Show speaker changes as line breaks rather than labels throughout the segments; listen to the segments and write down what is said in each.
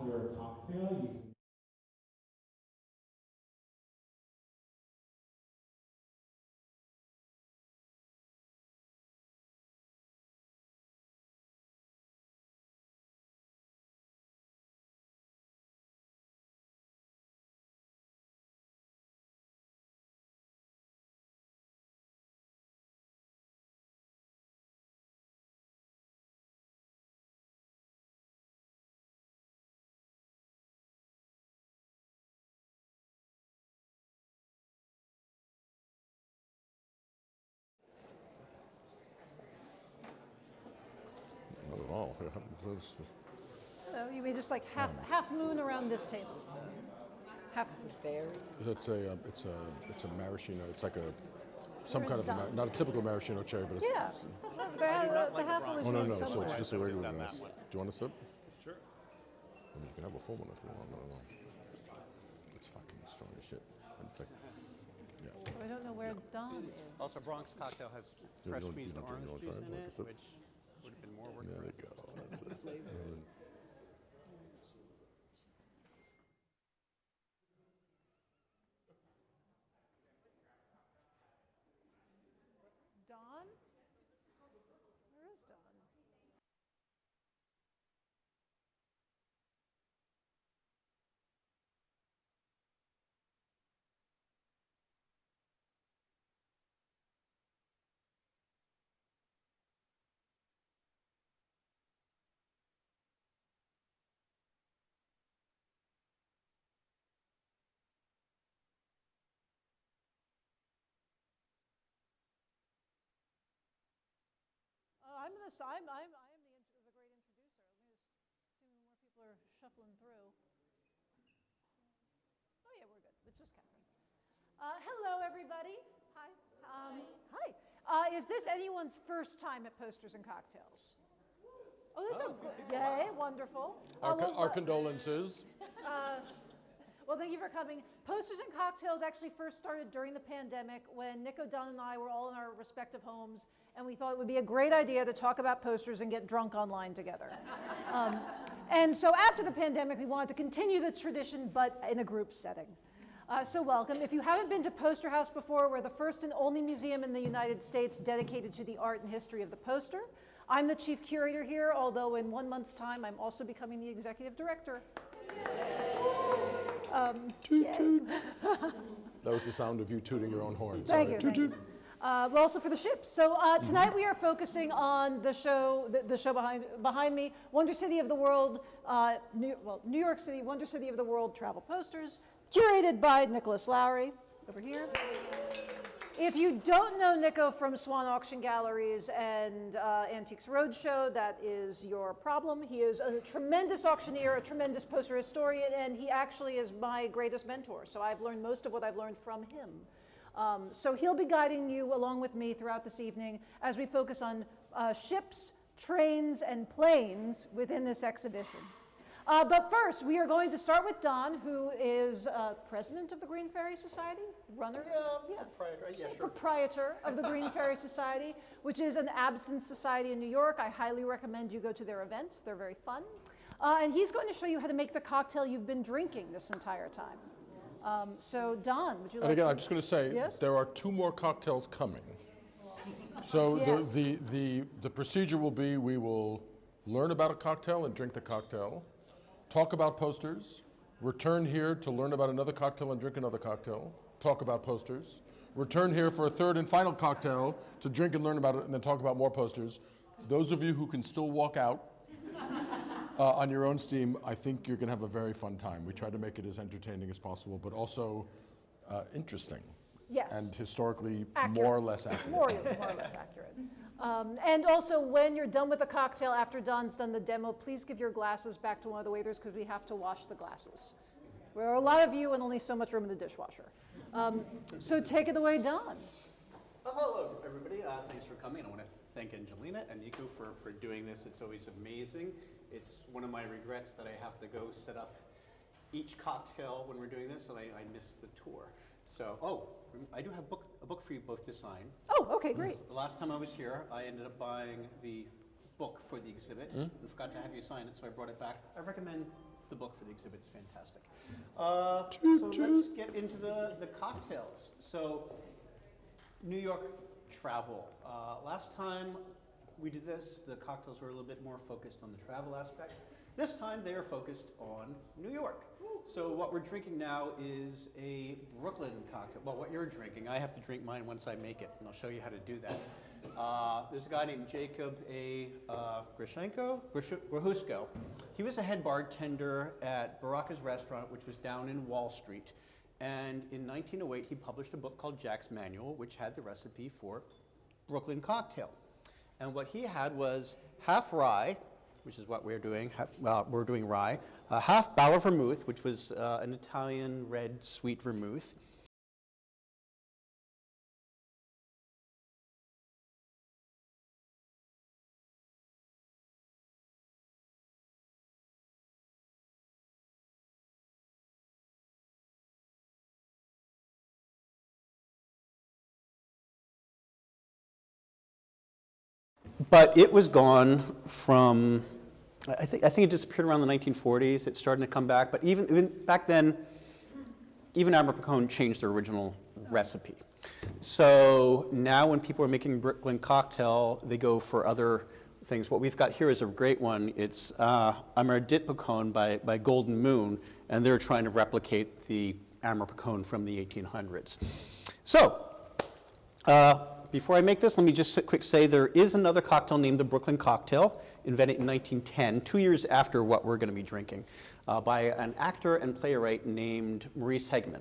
have your cocktail, you can
Oh,
Hello, you may just like half moon around this table. Half.
it's a maraschino. It's like some kind of not a typical maraschino cherry, but
Yeah. The half one is
no,
made
so
somewhere.
it's just a regular glass. Do you want a sip? Sure. I mean, you can have a full one if you want. No. It's fucking strong as shit.
I don't know where Don is.
Also, Bronx cocktail has fresh squeezed orange juice in it,
sip?
which would have been more work.
There we go. That's it.
Don? Where is Don? I am the great introducer. Let me just see when more people are shuffling through. Oh yeah, we're good. It's just Catherine. Hello, everybody. Hi. Hi. Is this anyone's first time at Posters and Cocktails? Oh, that's a good. Yay, wonderful.
Our condolences.
Well, thank you for coming. Posters and Cocktails actually first started during the pandemic when Nicho, Don, and I were all in our respective homes, and we thought it would be a great idea to talk about posters and get drunk online together. And so after the pandemic, we wanted to continue the tradition, but in a group setting. So welcome. If you haven't been to Poster House before, we're the first and only museum in the United States dedicated to the art and history of the poster. I'm the chief curator here, although in 1 month's time, I'm also becoming the executive director.
Toot, toot. That was the sound of you tooting your own horn.
Thank you. Toot, toot. But also for the ships. So tonight we are focusing on the show, the show behind me, Wonder City of the World, New York City, Wonder City of the World Travel Posters, curated by Nicholas Lowry, over here. If you don't know Nicho from Swann Auction Galleries and Antiques Roadshow, that is your problem. He is a tremendous auctioneer, a tremendous poster historian, and he actually is my greatest mentor. So I've learned most of what I've learned from him. So he'll be guiding you along with me throughout this evening as we focus on ships, trains, and planes within this exhibition. But first, we are going to start with Don, who is president of the Green Ferry Society, runner?
Proprietor, yeah, sure.
Proprietor of the Green Ferry Society, which is an absinthe society in New York. I highly recommend you go to their events. They're very fun. And he's going to show you how to make the cocktail you've been drinking this entire time. So Don, would you like to?
And again, I'm just going to say,
yes?
There are 2 more cocktails coming. So
yes.
the procedure will be, we will learn about a cocktail and drink the cocktail, talk about posters, return here to learn about another cocktail and drink another cocktail, talk about posters, return here for a 3rd and final cocktail to drink and learn about it, and then talk about more posters. Those of you who can still walk out on your own steam, I think you're going to have a very fun time. We try to make it as entertaining as possible, but also interesting.
Yes.
And historically
accurate.
More or less accurate.
More or less accurate. And also, when you're done with the cocktail, after Don's done the demo, please give your glasses back to one of the waiters because we have to wash the glasses. There are a lot of you and only so much room in the dishwasher. So take it away, Don.
Hello, everybody. Thanks for coming. I want to thank Angelina and Nicho for doing this. It's always amazing. It's one of my regrets that I have to go set up each cocktail when we're doing this, and I miss the tour. So, I do have a book for you both to sign.
Oh, okay, great.
The last time I was here, I ended up buying the book for the exhibit and forgot to have you sign it, so I brought it back. I recommend the book for the exhibit is fantastic. So let's get into the cocktails. So New York travel. Last time we did this, the cocktails were a little bit more focused on the travel aspect. This time they are focused on New York. So what we're drinking now is a Brooklyn cocktail. Well, what you're drinking, I have to drink mine once I make it, and I'll show you how to do that. There's a guy named Jacob Grahusko. He was a head bartender at Baraka's restaurant, which was down in Wall Street. And in 1908, he published a book called Jack's Manual, which had the recipe for Brooklyn cocktail. And what he had was half rye, which is what we're doing. We're doing rye. Half Bauer vermouth, which was an Italian red sweet vermouth. But it was gone from, I think it disappeared around the 1940s. It's starting to come back. But even back then, even Admiral Picon changed their original recipe. So now when people are making Brooklyn cocktail, they go for other things. What we've got here is a great one. It's Admiral Picon by Golden Moon, and they're trying to replicate the Admiral Picon from the 1800s. So, before I make this, let me just quick say there is another cocktail named the Brooklyn cocktail, invented in 1910, 2 years after what we're going to be drinking, by an actor and playwright named Maurice Hegman.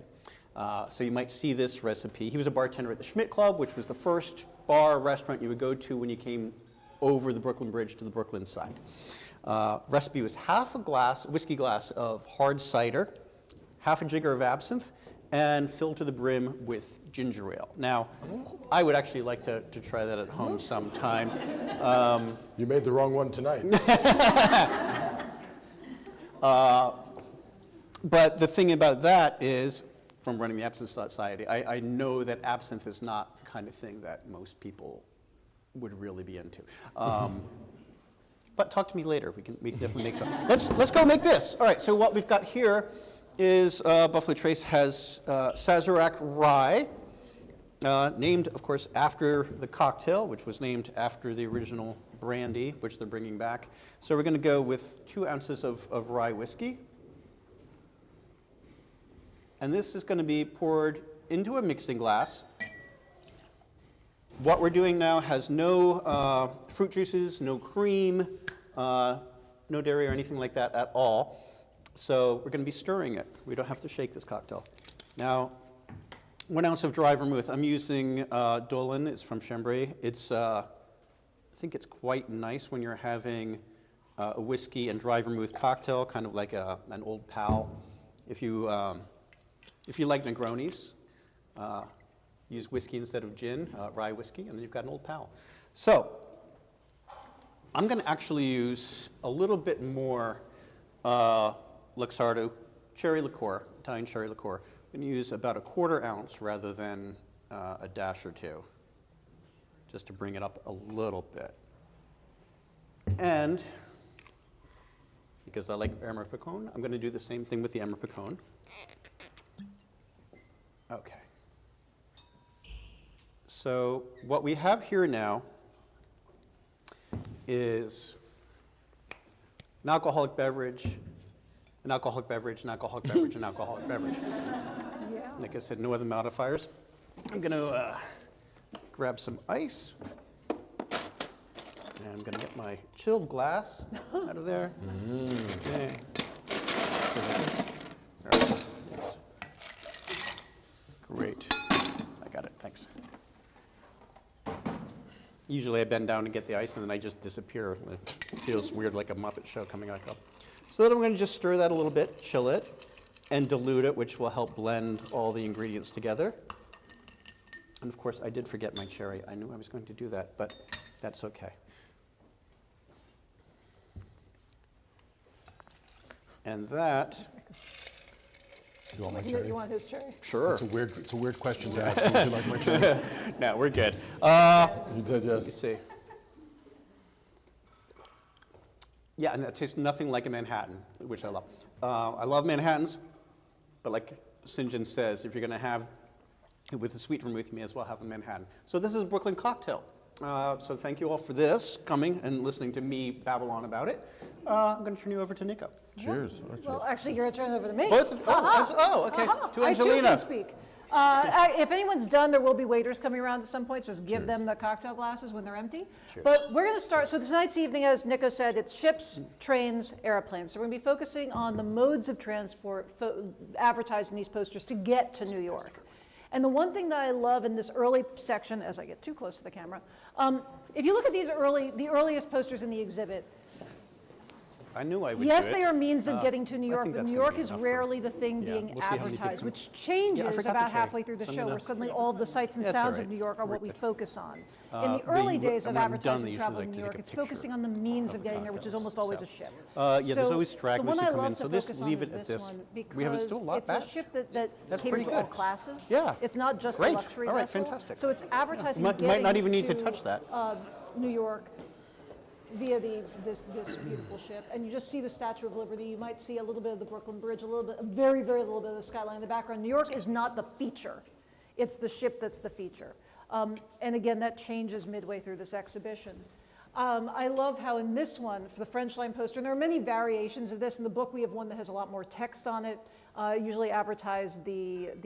So you might see this recipe. He was a bartender at the Schmidt Club, which was the first bar restaurant you would go to when you came over the Brooklyn Bridge to the Brooklyn side. Recipe was half a whiskey glass of hard cider, half a jigger of absinthe, and filled to the brim with ginger ale. Now, I would actually like to try that at home sometime.
You made the wrong one tonight.
But the thing about that is, from running the Absinthe Society, I know that absinthe is not the kind of thing that most people would really be into. But talk to me later. We can definitely make some. Let's go make this. All right. So what we've got here is Buffalo Trace has Sazerac rye, named, of course, after the cocktail, which was named after the original brandy, which they're bringing back. So we're going to go with 2 ounces of rye whiskey. And this is going to be poured into a mixing glass. What we're doing now has no fruit juices, no cream, no dairy or anything like that at all. So we're going to be stirring it. We don't have to shake this cocktail. Now, 1 ounce of dry vermouth. I'm using Dolan. It's from Chambray. It's, I think it's quite nice when you're having a whiskey and dry vermouth cocktail, kind of like an old pal. If you like Negronis, use whiskey instead of gin, rye whiskey, and then you've got an old pal. So I'm going to actually use a little bit more Luxardo cherry liqueur, Italian cherry liqueur. I'm going to use about a 1/4 ounce rather than a dash or 2, just to bring it up a little bit. And because I like Admiral Picon, I'm going to do the same thing with the Admiral Picon. Okay. So what we have here now is an alcoholic beverage, an alcoholic beverage, an alcoholic beverage, an alcoholic beverage.
Yeah.
Like I said, no other modifiers. I'm going to grab some ice. And I'm going to get my chilled glass out of there. Okay. Great. I got it. Thanks. Usually I bend down and get the ice, and then I just disappear. It feels weird, like a Muppet show coming back up. So then I'm going to just stir that a little bit, chill it, and dilute it, which will help blend all the ingredients together. And of course, I did forget my cherry. I knew I was going to do that, but that's okay. And that.
You want my cherry?
You want his cherry?
Sure.
It's a weird question to ask. Would you like my cherry?
No, we're good.
You did, yes.
Let's see. Yeah, and that tastes nothing like a Manhattan, which I love. I love Manhattans, but like St. John says, if you're going to have it with a sweet vermouth, you may as well have a Manhattan. So this is a Brooklyn cocktail. So thank you all for this, coming and listening to me babble on about it. I'm going to turn you over to Nicho.
Cheers.
Well, actually, you're going to turn it over to me.
Both of, okay. To
I too
Angelina.
can speak. If anyone's done, there will be waiters coming around at some point, so just give them the cocktail glasses when they're empty.
Cheers.
But we're going to start, so tonight's evening, as Nicho said, it's ships, trains, airplanes. So we're going to be focusing on the modes of transport advertised in these posters to get to New York. And the one thing that I love in this early section, as I get too close to the camera, if you look at the earliest posters in the exhibit,
I knew I would
yes,
do it.
they are means of getting to New
I
York,
think
but
that's
New
gonna
York
be
is
enough
rarely the thing
Yeah,
being
we'll see how many
advertised,
people-
which changes
Yeah, I forgot
about
the cherry.
halfway through the
So I'm
show,
gonna-
where suddenly all of the sights and
That's
sounds
all
of
right.
New York are what
Right
we
there.
focus on. In the early days of
when I'm done,
advertising
they usually
travel
like
in
to
New
take
York,
a
it's
picture
focusing on the means of getting there, which is almost always a ship.
Yeah, there's
So
always
the
stragglers
one
who
I
come in.
love
So
to
this,
focus on
leave
is
it at
this
this.
one
We have
because
still a lot
it's a
back.
ship that
That's
caters
pretty
to all
good.
classes.
Yeah.
It's not just
Great.
a luxury
All right,
vessel.
fantastic.
So it's advertising
Might
getting
not even need to touch that.
New York via this beautiful ship, and you just see the Statue of Liberty. You might see a little bit of the Brooklyn Bridge, a very, very little bit of the skyline in the background. New York is not the feature. It's the ship that's the feature. And again, that changes midway through this exhibition. I love how in this one, for the French line poster, and there are many variations of this. In the book, we have one that has a lot more text on it, usually advertise like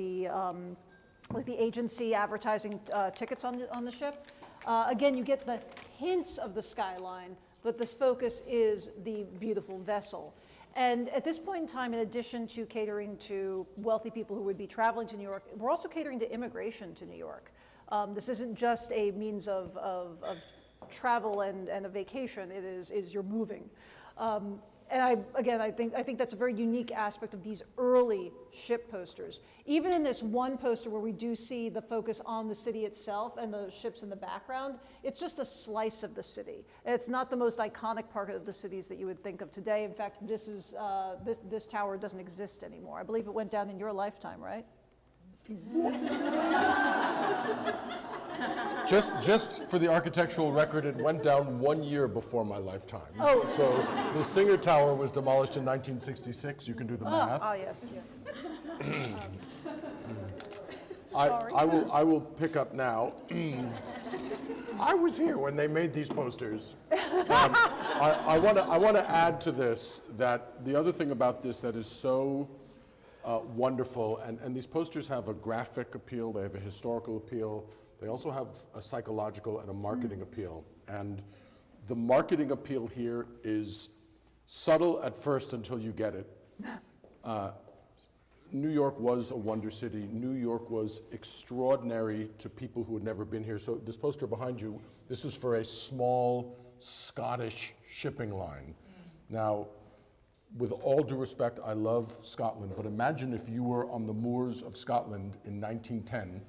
the agency advertising tickets on the ship. Again, you get the hints of the skyline, but the focus is the beautiful vessel. And at this point in time, in addition to catering to wealthy people who would be traveling to New York, we're also catering to immigration to New York. This isn't just a means of travel and a vacation, it is you're moving. And I think that's a very unique aspect of these early ship posters. Even in this one poster where we do see the focus on the city itself and the ships in the background, it's just a slice of the city. It's not the most iconic part of the cities that you would think of today. In fact, this tower doesn't exist anymore. I believe it went down in your lifetime, right?
Just for the architectural record, it went down 1 year before my lifetime.
Oh.
So the Singer Tower was demolished in 1966. You can do the math.
Oh, yes.
I will pick up now. I was here when they made these posters. I want to add to this that the other thing about this that is so wonderful, and these posters have a graphic appeal, they have a historical appeal, they also have a psychological and a marketing appeal. And the marketing appeal here is subtle at first until you get it. New York was a wonder city. New York was extraordinary to people who had never been here. So this poster behind you, this is for a small Scottish shipping line. Now, with all due respect, I love Scotland, but imagine if you were on the moors of Scotland in 1910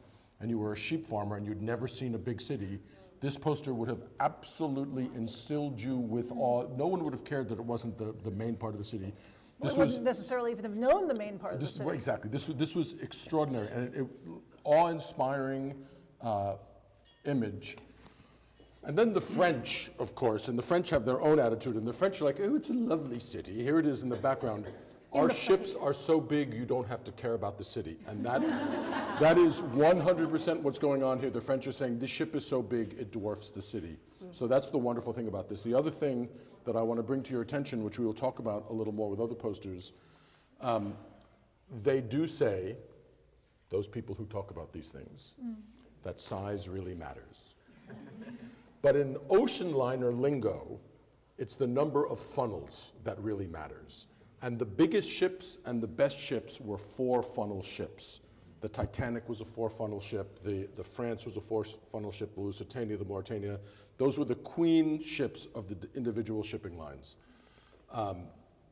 and you were a sheep farmer and you'd never seen a big city. This poster would have absolutely instilled you with awe. No one would have cared that it wasn't the main part of the city.
This wouldn't necessarily even have known the main part of the city.
Exactly. This was extraordinary and awe-inspiring image. And then the French, of course, and the French have their own attitude, and the French are like, oh, it's a lovely city. Here it is in the background. Our ships are so big, you don't have to care about the city. And that is 100% what's going on here. The French are saying, this ship is so big, it dwarfs the city. So that's the wonderful thing about this. The other thing that I want to bring to your attention, which we will talk about a little more with other posters, they do say, those people who talk about these things, that size really matters. But in ocean liner lingo, it's the number of funnels that really matters. And the biggest ships and the best ships were 4-funnel ships. The Titanic was a 4-funnel ship, the France was a 4-funnel ship, the Lusitania, the Mauretania. Those were the queen ships of the individual shipping lines.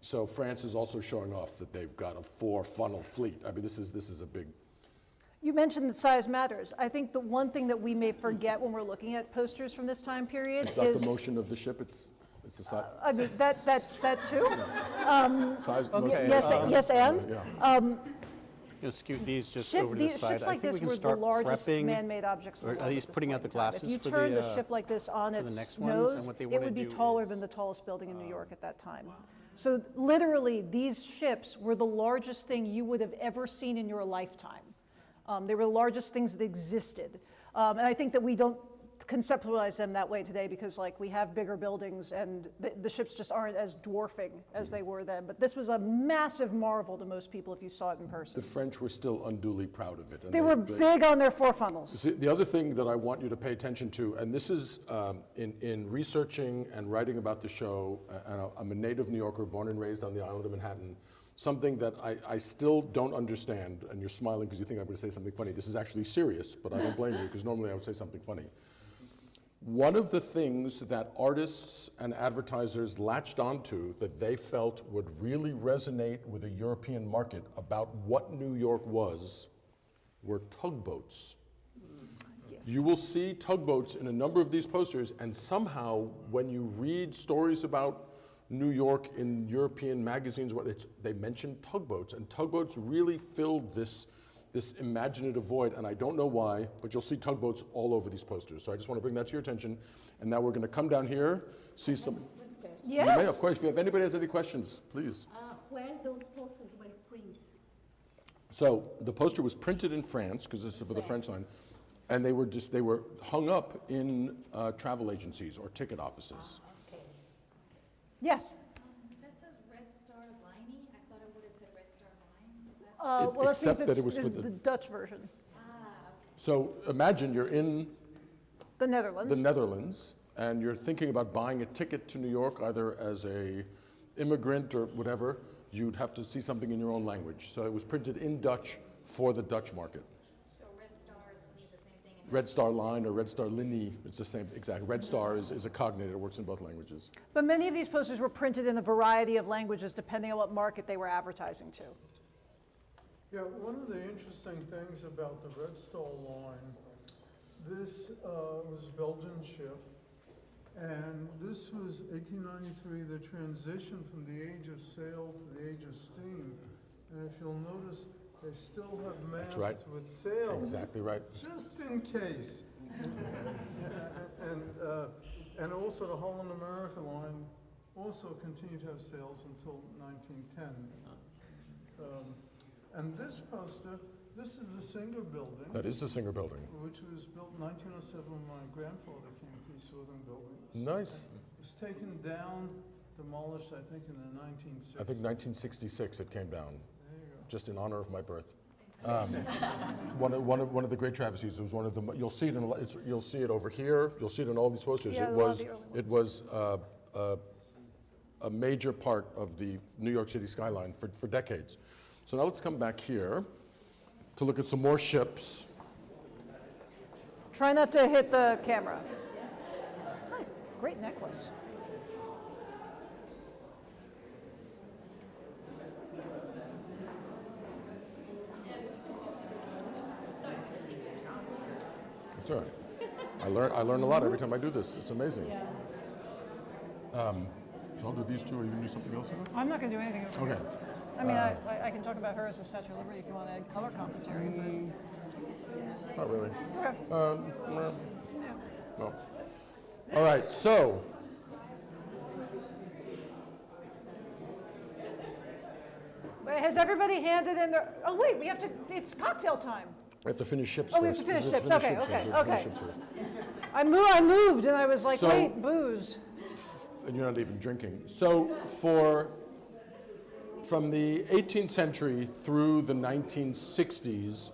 So France is also showing off that they've got a 4-funnel fleet. I mean, this is a big.
You mentioned that size matters. I think the one thing that we may forget when we're looking at posters from this time period
It's not the motion of the ship, it's the size.
I mean, that too.
Size,
Okay.
Yes, and?
You know, scoot these just over to the side.
Ships
I
like
think we
this
can
were the
start
largest
prepping.
man-made objects in the
Are
world.
these
at this
putting out
point
the
in time.
glasses
If you
for
turned
the,
a ship like this on
for the
its
next ones?
nose,
And what they
it
wanna
would be
do
taller
is-
than the tallest building in New York at that time. So literally, these ships were the largest thing you would have ever seen in your lifetime. They were the largest things that existed. And I think that we don't conceptualize them that way today because like we have bigger buildings and the ships just aren't as dwarfing as they were then. But this was a massive marvel to most people if you saw it in person.
The French were still unduly proud of it. And
they were big on their four funnels.
See, the other thing that I want you to pay attention to, and this is in researching and writing about the show, and I'm a native New Yorker, born and raised on the island of Manhattan, something that I still don't understand, and you're smiling because you think I'm going to say something funny. This is actually serious, but I don't blame you because normally I would say something funny. One of the things that artists and advertisers latched onto that they felt would really resonate with a European market about what New York was were tugboats. Yes. You will see tugboats in a number of these posters, and somehow when you read stories about New York in European magazines, they mention tugboats, and tugboats really filled this imaginative void, and I don't know why, but you'll see tugboats all over these posters. So I just want to bring that to your attention. And now we're going to come down here, see some.
Yes.
You may, of course. If anybody has any questions, please.
Where those posters were printed?
So the poster was printed in France, because this is for the French line, and they were hung up in travel agencies or ticket offices.
Okay.
Yes.
That says Red Star Liney. I thought it would have said Red Star Line. Is that?
Well,
Except
that
it was for
the Dutch version.
So imagine you're in
The Netherlands.
the Netherlands, and you're thinking about buying a ticket to New York, either as a immigrant or whatever. You'd have to see something in your own language. So it was printed in Dutch for the Dutch market.
So Red Stars means the same thing.
Red Star Line or Red Star Linie, it's the same, exactly. Red Star is a cognate, it works in both languages.
But many of these posters were printed in a variety of languages depending on what market they were advertising to.
Yeah, one of the interesting things about the Red Star line, this was a Belgian ship, and this was 1893, the transition from the age of sail to the age of steam. And if you'll notice, they still have masts
right.
with sails.
Exactly right.
Just in case. And also the Holland America line also continued to have sails until 1910. And this poster, this is the Singer building.
That is the Singer building.
Which was built in 1907 when my grandfather came to East Southern building.
Nice.
It was taken down, demolished, I think, in the 1960s.
I think 1966 it came down,
There you go.
just in honor of my birth. One of the great travesties. It was one of the. You'll see it in. You'll see it over here. You'll see it in all these posters.
Yeah,
it was a major part of the New York City skyline for decades. So now let's come back here to look at some more ships.
Try not to hit the camera. Hi, great necklace.
That's all right. I learn a lot every time I do this. It's amazing. So I'll do these two, or you can do something else with it?
I'm not going to do anything over here.
Okay.
I mean, I can talk about her as a Statue of Liberty if you want to add color commentary, but
Not really.
okay.
No.
Yeah.
No. All right, so.
Wait, has everybody handed in their? Oh wait, we have to. It's cocktail time.
We have to finish ships
Oh,
first.
we have to finish ships.
We have to
Okay,
finish
okay,
ships first. We have to
okay.
finish ships first.
I moved and I was like,
So-
wait, booze.
And you're not even drinking. So from the 18th century through the 1960s,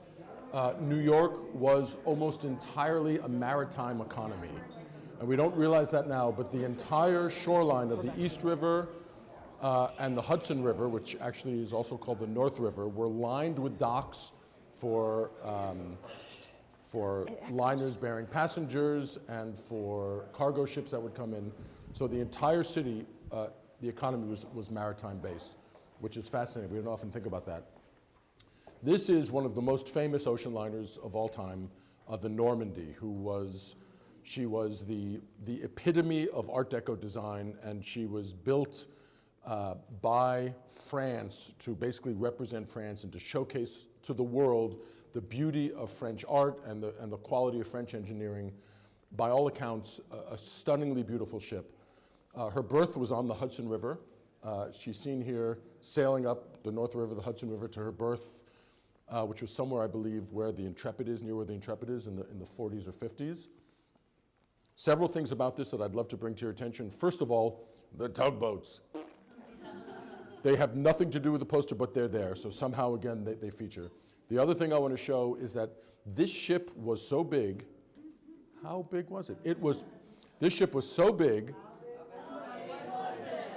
New York was almost entirely a maritime economy. And we don't realize that now, but the entire shoreline of the East River and the Hudson River, which actually is also called the North River, were lined with docks for liners bearing passengers and for cargo ships that would come in. So the entire city, the economy was maritime based, which is fascinating. We don't often think about that. This is one of the most famous ocean liners of all time, the Normandy, she was the epitome of Art Deco design, and she was built by France to basically represent France and to showcase to the world the beauty of French art and the quality of French engineering. By all accounts, a stunningly beautiful ship. Her berth was on the Hudson River, She's seen here sailing up the North River, the Hudson River, to her berth, which was somewhere, I believe, where the Intrepid is, near where the Intrepid is in the 40s or 50s. Several things about this that I'd love to bring to your attention. First of all, the tugboats. They have nothing to do with the poster, but they're there. So somehow, again, they feature. The other thing I want to show is that this ship was so big. How big was it? This ship was so big.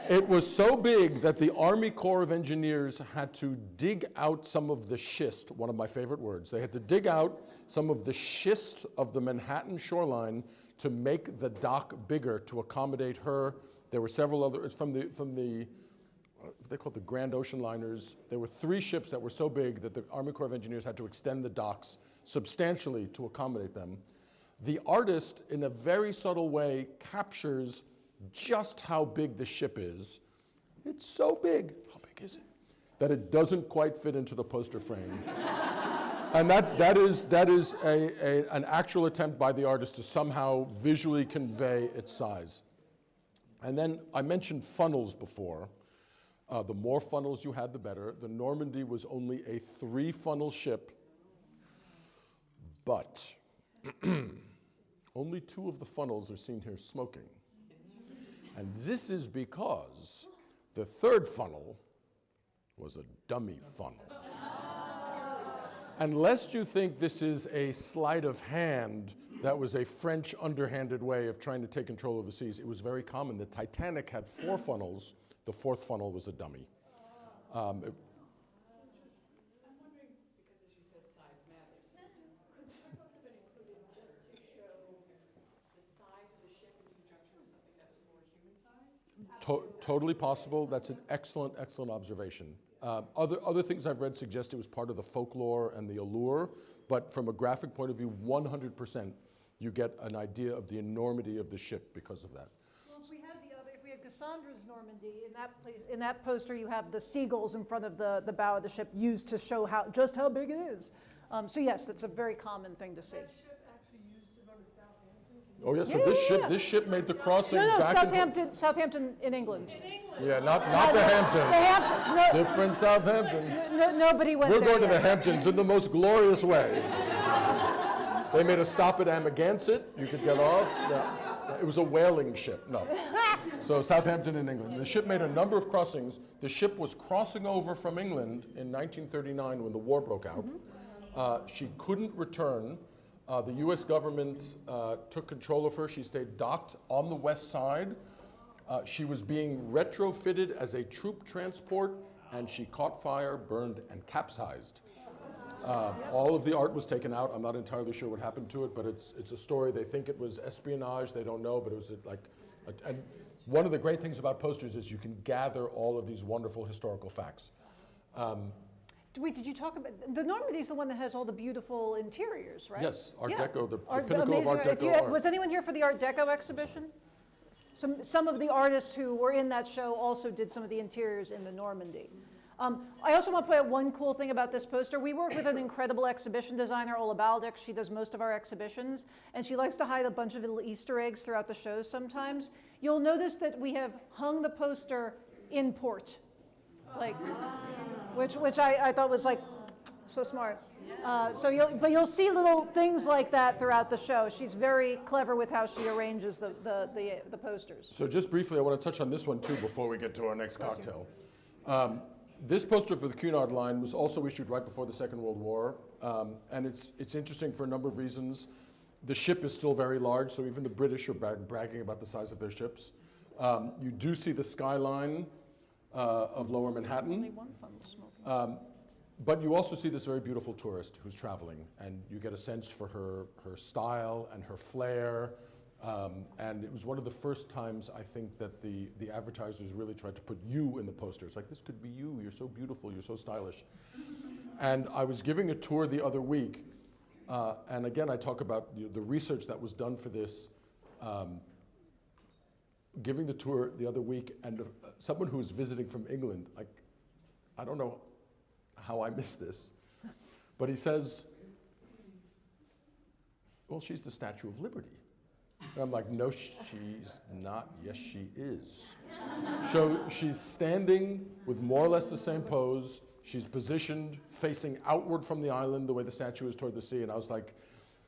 It was so big that the Army Corps of Engineers had to dig out some of the schist, one of my favorite words. They had to dig out some of the schist of the Manhattan shoreline to make the dock bigger to accommodate her. There were several others from the they called the Grand Ocean Liners. There were 3 ships that were so big that the Army Corps of Engineers had to extend the docks substantially to accommodate them. The artist, in a very subtle way, captures just how big the ship is. It's so big, how big is it? That it doesn't quite fit into the poster frame. And that is an actual attempt by the artist to somehow visually convey its size. And then I mentioned funnels before. The more funnels you had, the better. The Normandy was only a 3-funnel ship, but only 2 of the funnels are seen here smoking. And this is because the 3rd funnel was a dummy funnel. And lest you think this is a sleight of hand, that was a French underhanded way of trying to take control of the seas. It was very common. The Titanic had 4 funnels. The 4th funnel was a dummy.
I'm wondering, because as you said, size matters. Could the tugboats have been included just to show the size of the ship in conjunction with something that was more human-sized?
Totally possible. That's an excellent, excellent observation. Other things I've read suggest it was part of the folklore and the allure, but from a graphic point of view, 100%, you get an idea of the enormity of the ship because of that.
Well, if we had Cassandra's Normandy, in that poster you have the seagulls in front of the bow of the ship used to show just how big it is. So yes, that's a very common thing to see.
That ship actually used to go to Southampton?
Oh yeah, so this ship made the crossing
No,
back
Southampton in England.
Yeah, not the Hamptons. Different Southampton.
Nobody went
We're
there
going to
yet.
the Hamptons in the most glorious way. They made a stop at Amagansett. You could get off. Yeah. It was a whaling ship. No. So Southampton in England. The ship made a number of crossings. The ship was crossing over from England in 1939 when the war broke out. She couldn't return. The US government took control of her. She stayed docked on the west side. She was being retrofitted as a troop transport, and she caught fire, burned, and capsized. All of the art was taken out. I'm not entirely sure what happened to it, but it's a story. They think it was espionage. They don't know, but it was and one of the great things about posters is you can gather all of these wonderful historical facts.
Wait, did you talk about, the Normandy's the one that has all the beautiful interiors, right?
Yes, Art Deco, the
Art-
pinnacle of Art
amazing.
Deco art.
Was anyone here for the Art Deco exhibition? Some of the artists who were in that show also did some of the interiors in the Normandy. I also want to point out one cool thing about this poster. We work with an incredible exhibition designer, Ola Baldek. She does most of our exhibitions, and she likes to hide a bunch of little Easter eggs throughout the shows sometimes. You'll notice that we have hung the poster in port, like, which I thought was like so smart. But you'll see little things like that throughout the show. She's very clever with how she arranges the posters.
So just briefly, I want to touch on this one too before we get to our next cocktail. This poster for the Cunard line was also issued right before the Second World War, and it's interesting for a number of reasons. The ship is still very large, so even the British are bragging about the size of their ships. You do see the skyline of Lower Manhattan.
Only one funnel smoking.
But you also see this very beautiful tourist who's traveling, and you get a sense for her style and her flair. And it was one of the first times, I think, that the advertisers really tried to put you in the poster. It's like, this could be you. You're so beautiful. You're so stylish. And I was giving a tour the other week, and again, I talk about the research that was done for this. Giving the tour the other week, and someone who was visiting from England, I don't know how I missed this, but he says, well, she's the Statue of Liberty. And I'm like, no, she's not. Yes, she is. So she's standing with more or less the same pose. She's positioned facing outward from the island the way the statue is toward the sea. And I was like,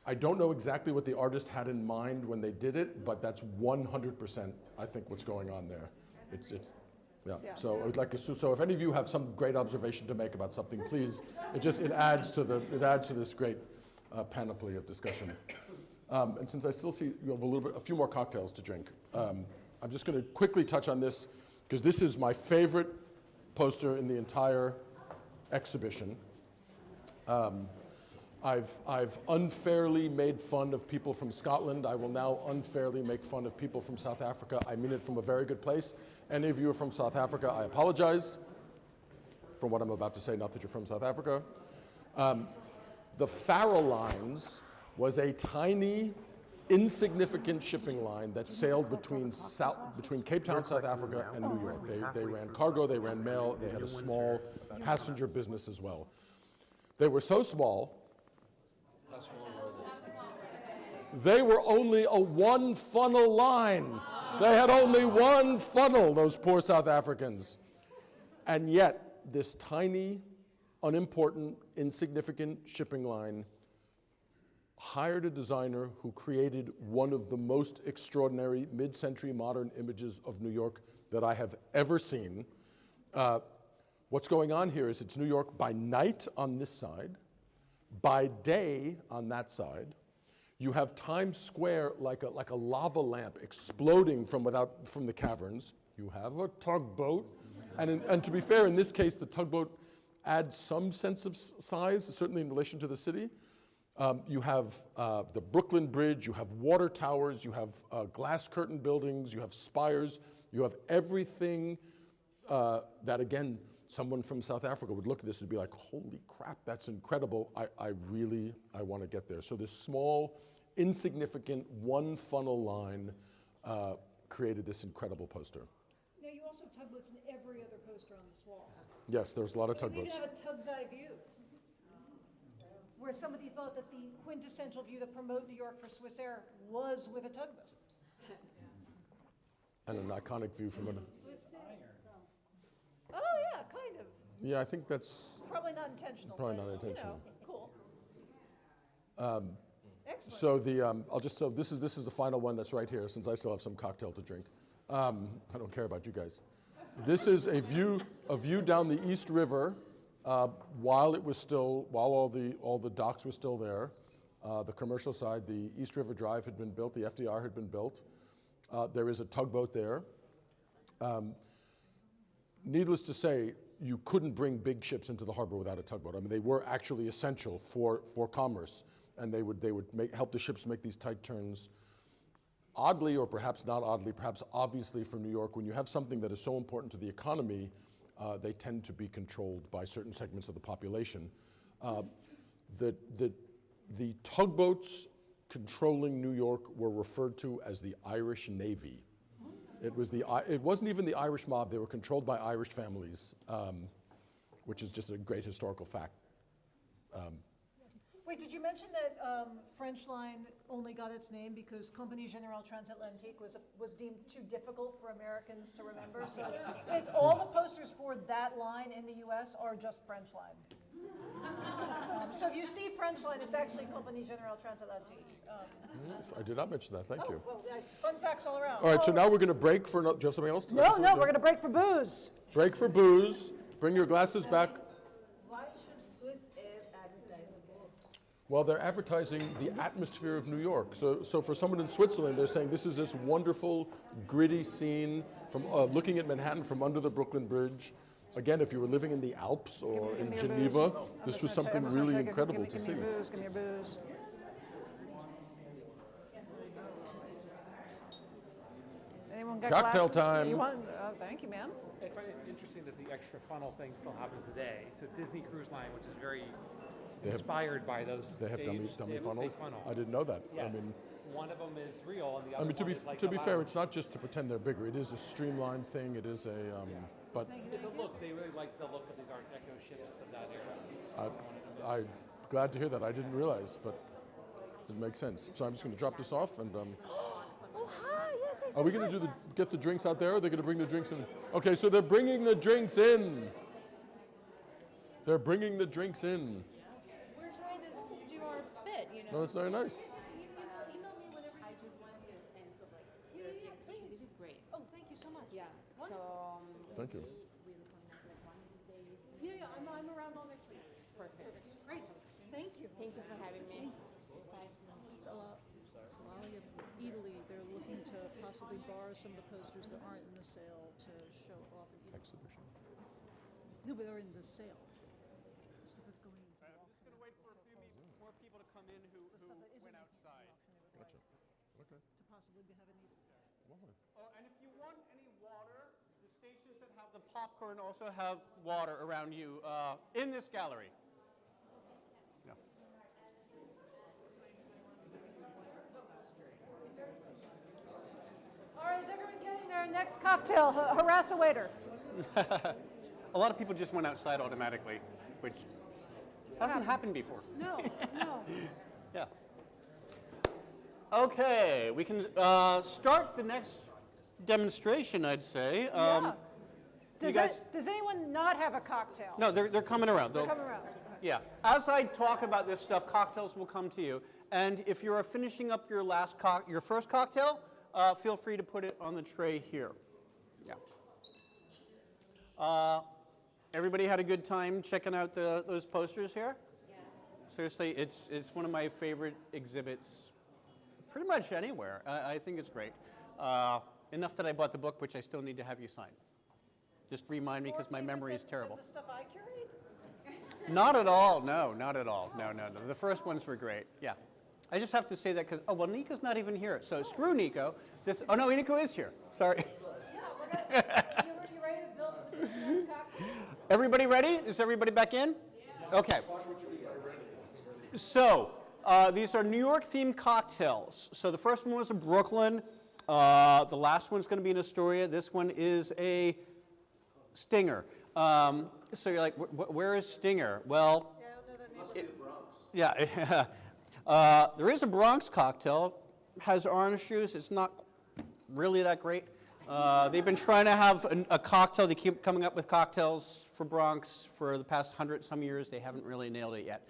I don't know exactly what the artist had in mind when they did it, but that's 100%, I think, what's going on there. Yeah. So I would like to, so if any of you have some great observation to make about something, please. It adds to this great panoply of discussion. And since I still see you have a few more cocktails to drink, I'm just going to quickly touch on this because this is my favorite poster in the entire exhibition. I've unfairly made fun of people from Scotland. I will now unfairly make fun of people from South Africa. I mean it from a very good place. Any of you are from South Africa, I apologize for what I'm about to say, not that you're from South Africa. The Faroe Lines was a tiny, insignificant shipping line that sailed between Cape Town, South Africa, and New York. They ran cargo, they ran mail, they had a small passenger business as well. They were so small, they were only a one funnel line. They had only one funnel, those poor South Africans. And yet, this tiny, unimportant, insignificant shipping line hired a designer who created one of the most extraordinary mid-century modern images of New York that I have ever seen. What's going on here is it's New York by night on this side, by day on that side. You have Times Square like a lava lamp exploding from the caverns. You have a tugboat, and to be fair, in this case, the tugboat adds some sense of size, certainly in relation to the city. You have the Brooklyn Bridge, you have water towers, you have glass curtain buildings, you have spires, you have everything that, again, someone from South Africa would look at this and be like, holy crap, that's incredible. I want to get there. So this small, insignificant, one funnel line created this incredible poster.
Now, you also have tugboats in every other poster on this wall.
Yes, there's a lot of
You
tugboats.
even have a tug's eye view, where somebody thought that the quintessential view that promote New York for Swiss Air was with a tugboat.
And an iconic view from
Oh yeah, kind of.
Yeah, I think that's
Probably not intentional.
Probably
but,
not intentional.
Cool. Excellent.
So this is the final one that's right here, since I still have some cocktail to drink. I don't care about you guys. This is a view down the East River while all the docks were still there. The commercial side, the East River Drive had been built, the FDR had been built. There is a tugboat there. Needless to say, you couldn't bring big ships into the harbor without a tugboat. I mean, they were actually essential for commerce, and they would help the ships make these tight turns. Oddly, or perhaps not oddly, perhaps obviously for New York, when you have something that is so important to the economy, they tend to be controlled by certain segments of the population. The tugboats controlling New York were referred to as the Irish Navy. It wasn't even the Irish mob. They were controlled by Irish families, which is just a great historical fact.
Wait, did you mention that French line only got its name because Compagnie Générale Transatlantique was deemed too difficult for Americans to remember? So all the posters for that line in the U.S. are just French line. So if you see French line, it's actually Compagnie Générale Transatlantique.
Yes, I did not mention that. Thank you.
Well, fun facts all around.
All right, so now we're going to break for. Do you have something else?
No, we're going to break for booze.
Break for booze. Bring your glasses back.
Why should Swiss Air advertise a boat?
Well, they're advertising the atmosphere of New York. So for someone in Switzerland, they're saying this is this wonderful, gritty scene from looking at Manhattan from under the Brooklyn Bridge. Again, if you were living in the Alps or in Geneva, this was something really incredible to see.
Give me your booze, give me your booze. Anyone got
Cocktail
glasses?
time.
Thank you, ma'am.
I find it interesting that the extra funnel thing still happens today. So Disney Cruise Line, which is very inspired by those.
They have dummy
they have a
funnels.
fake funnel.
I didn't know that.
Yes.
I mean,
one of them is real, and the other
to
one
be
is like
to be
a
fair,
viral.
it's not just to pretend they're bigger. It is a streamlined thing. It is a but
It's a look. They really like the look of these Art Deco ships of that era.
I'm glad to hear that. I didn't realize, but it makes sense. So I'm just going to drop this off and.
Oh, hi. Yes, yes,
Are we
yes,
going to
hi.
do get the drinks out there, or are they going to bring the drinks in? Okay, so they're bringing the drinks in. They're bringing the drinks in.
We're trying to do our bit, you know.
No, that's very nice.
I just wanted to get a sense of like the exhibition. This is great.
Oh, thank you so much.
Yeah. So
Thank you.
we'll point out like one of these days.
Yeah, I'm around all next week.
Perfect.
Great. Thank you.
Thank you for having me. Bye.
It's allowing of Italy. They're looking to possibly borrow some of the posters that aren't in the sale to show off in Italy.
Exhibition.
No, but they're in the sale. The stuff that's going into the
I'm just
auction.
going to wait for a few more people to come in who
Stuff that isn't
went
in the
outside.
auction, they would
Gotcha.
like
Okay.
to possibly have in Italy.
Lovely.
Oh, and if you want any water, the stations that have the popcorn also have water around you in this gallery. Yeah.
All right, is everyone getting their next cocktail? Harass a waiter.
A lot of people just went outside automatically, which hasn't happened before.
No, no.
Yeah. Okay, we can start the next demonstration, I'd say.
Yeah.
you
Does,
guys-
does anyone not have a cocktail?
No, they're coming around.
They're
They'll-
coming around.
Yeah. As I talk about this stuff, cocktails will come to you. And if you're finishing up your your first cocktail, feel free to put it on the tray here. Yeah. Everybody had a good time checking out those posters here? Yeah. Seriously, it's one of my favorite exhibits pretty much anywhere. I think it's great. Enough that I bought the book, which I still need to have you sign. Just remind me because my memory is terrible.
The stuff I curate?
Not at all. No, not at all. No. The first ones were great. Yeah. I just have to say that because, oh, well, Nico's not even here. So screw Nico. Oh, no, Nico is here. Sorry.
Yeah, we're gonna, you ready to build the next cocktail?
Everybody ready? Is everybody back in? Yeah. Okay. So these are New York themed cocktails. So the first one was in Brooklyn. The last one's going to be in Astoria. This one is a Stinger. So you're like, where is Stinger? Well, yeah, there is a Bronx cocktail. Has orange juice. It's not really that great. They've been trying to have a cocktail. They keep coming up with cocktails for Bronx for the past 100-some years. They haven't really nailed it yet.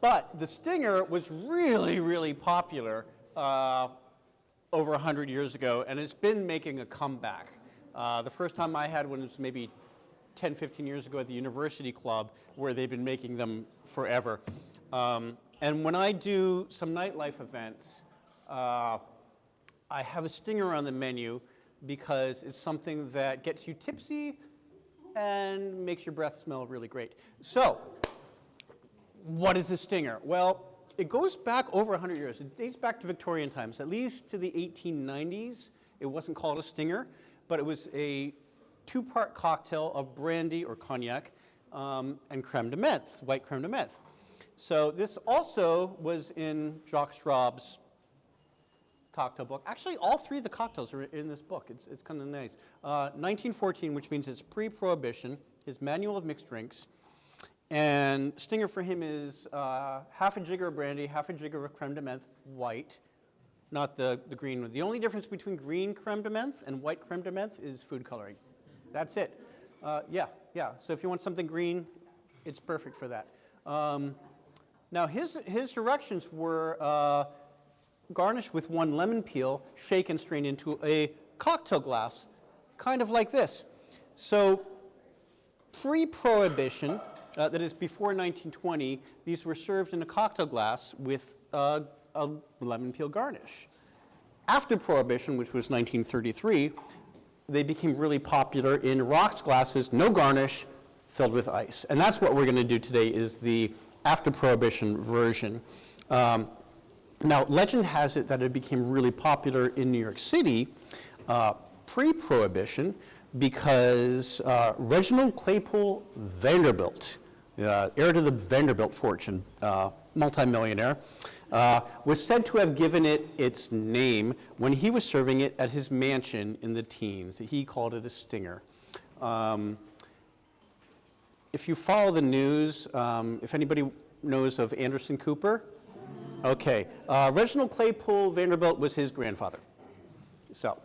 But the Stinger was really, really popular over 100 years ago, and it's been making a comeback. The first time I had one was maybe 10, 15 years ago at the University Club, where they've been making them forever. And when I do some nightlife events, I have a Stinger on the menu because it's something that gets you tipsy and makes your breath smell really great. So, what is a Stinger? Well, it goes back over 100 years. It dates back to Victorian times, at least to the 1890s. It wasn't called a Stinger, but it was a two-part cocktail of brandy or cognac and creme de menthe, white creme de menthe. So this also was in Jacques Straub's cocktail book. Actually, all three of the cocktails are in this book. It's kind of nice. 1914, which means it's pre-Prohibition, his Manual of Mixed Drinks. And Stinger for him is half a jigger of brandy, half a jigger of creme de menthe, white, not the green one. The only difference between green creme de menthe and white creme de menthe is food coloring. That's it. Yeah. So if you want something green, it's perfect for that. Now his directions were garnished with one lemon peel, shaken, strained into a cocktail glass, kind of like this. So pre-Prohibition, that is before 1920, these were served in a cocktail glass with a lemon peel garnish. After Prohibition, which was 1933, they became really popular in rocks glasses, no garnish, filled with ice. And that's what we're going to do today is the after Prohibition version. Now, legend has it that it became really popular in New York City pre-Prohibition because Reginald Claypool Vanderbilt, heir to the Vanderbilt fortune, multimillionaire, was said to have given it its name when he was serving it at his mansion in the teens. He called it a Stinger. If you follow the news, if anybody knows of Anderson Cooper, Okay. Reginald Claypool Vanderbilt was his grandfather. So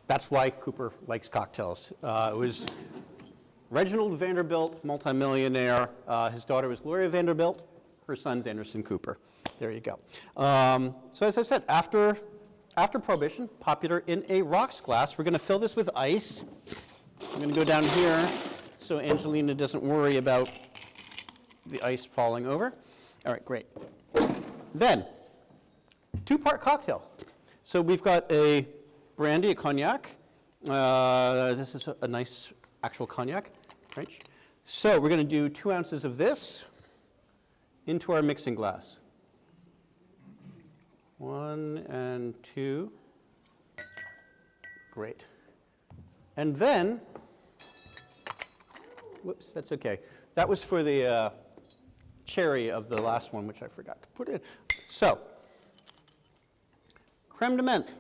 that's why Cooper likes cocktails. It was Reginald Vanderbilt, multimillionaire. His daughter was Gloria Vanderbilt. Her son's Anderson Cooper. There you go. So as I said, after Prohibition, popular in a rocks glass. We're going to fill this with ice. I'm going to go down here so Angelina doesn't worry about the ice falling over. All right, great. Then, two-part cocktail. So we've got a brandy, a cognac. This is a nice actual cognac, French. So we're going to do 2 ounces of this into our mixing glass. 1 and 2. Great. And then, whoops, that's okay. That was for the cherry of the last one, which I forgot to put in. So, creme de menthe.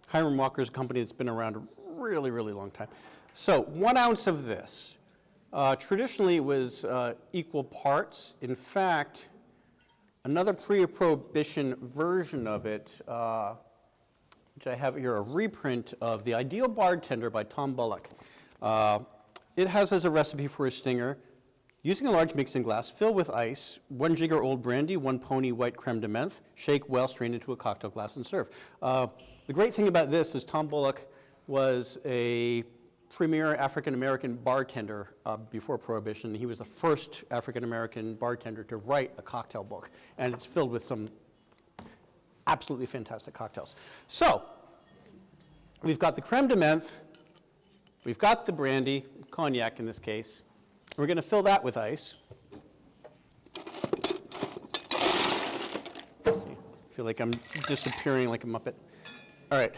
Hiram Walker's a company that's been around a really, really long time. So 1 ounce of this. Traditionally, it was equal parts. In fact, another pre-prohibition version of it, which I have here, a reprint of The Ideal Bartender by Tom Bullock. It has as a recipe for a stinger, using a large mixing glass, fill with ice, 1 jigger old brandy, 1 pony white creme de menthe, shake well, strain into a cocktail glass, and serve. The great thing about this is Tom Bullock was a premier African-American bartender before Prohibition. He was the first African-American bartender to write a cocktail book, and it's filled with some absolutely fantastic cocktails. So, we've got the creme de menthe, we've got the brandy, cognac in this case. We're going to fill that with ice. I feel like I'm disappearing like a Muppet. All right.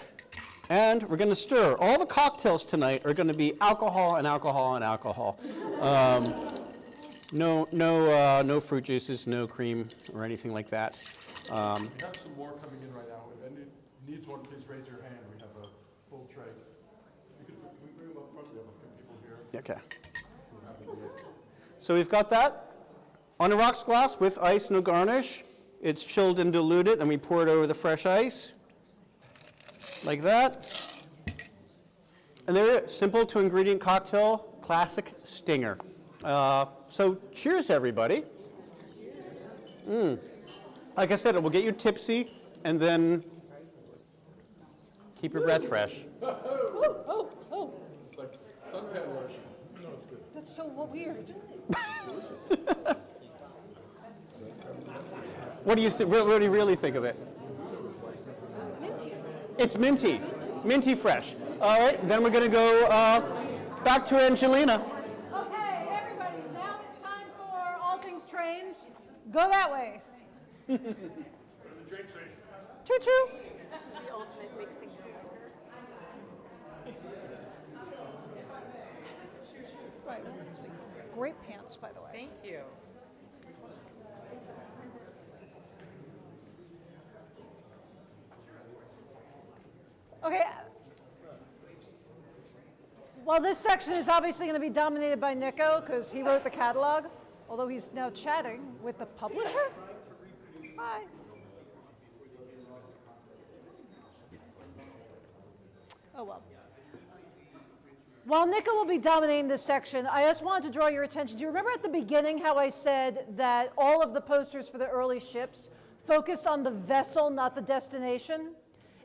And we're going to stir. All the cocktails tonight are going to be alcohol and alcohol and alcohol. No fruit juices, no cream or anything like that.
We have some more coming in right now. If anyone needs one, please raise your hand. We have a full tray. We bring them up front. We have a few people here.
Okay. So we've got that on a rocks glass with ice, no garnish. It's chilled and diluted, then we pour it over the fresh ice, like that. And there it is, simple 2-ingredient cocktail, classic stinger. So cheers, everybody. Like I said, it will get you tipsy, and then keep your breath fresh.
Oh.
It's like suntan lotion. No, it's good.
That's so weird.
What do you really think of it?
Minty.
It's minty. Minty fresh. All right, then we're going to go back to Angelina.
Okay, everybody, now it's time for All Things Trains. Go that way. Choo-choo.
This is the ultimate mixing.
Right. Great pants, by the way.
Thank you.
Okay. Well, this section is obviously going to be dominated by Nicho because he wrote the catalog, although he's now chatting with the publisher. Hi. Oh, well. While Nicho will be dominating this section, I just wanted to draw your attention. Do you remember at the beginning how I said that all of the posters for the early ships focused on the vessel, not the destination?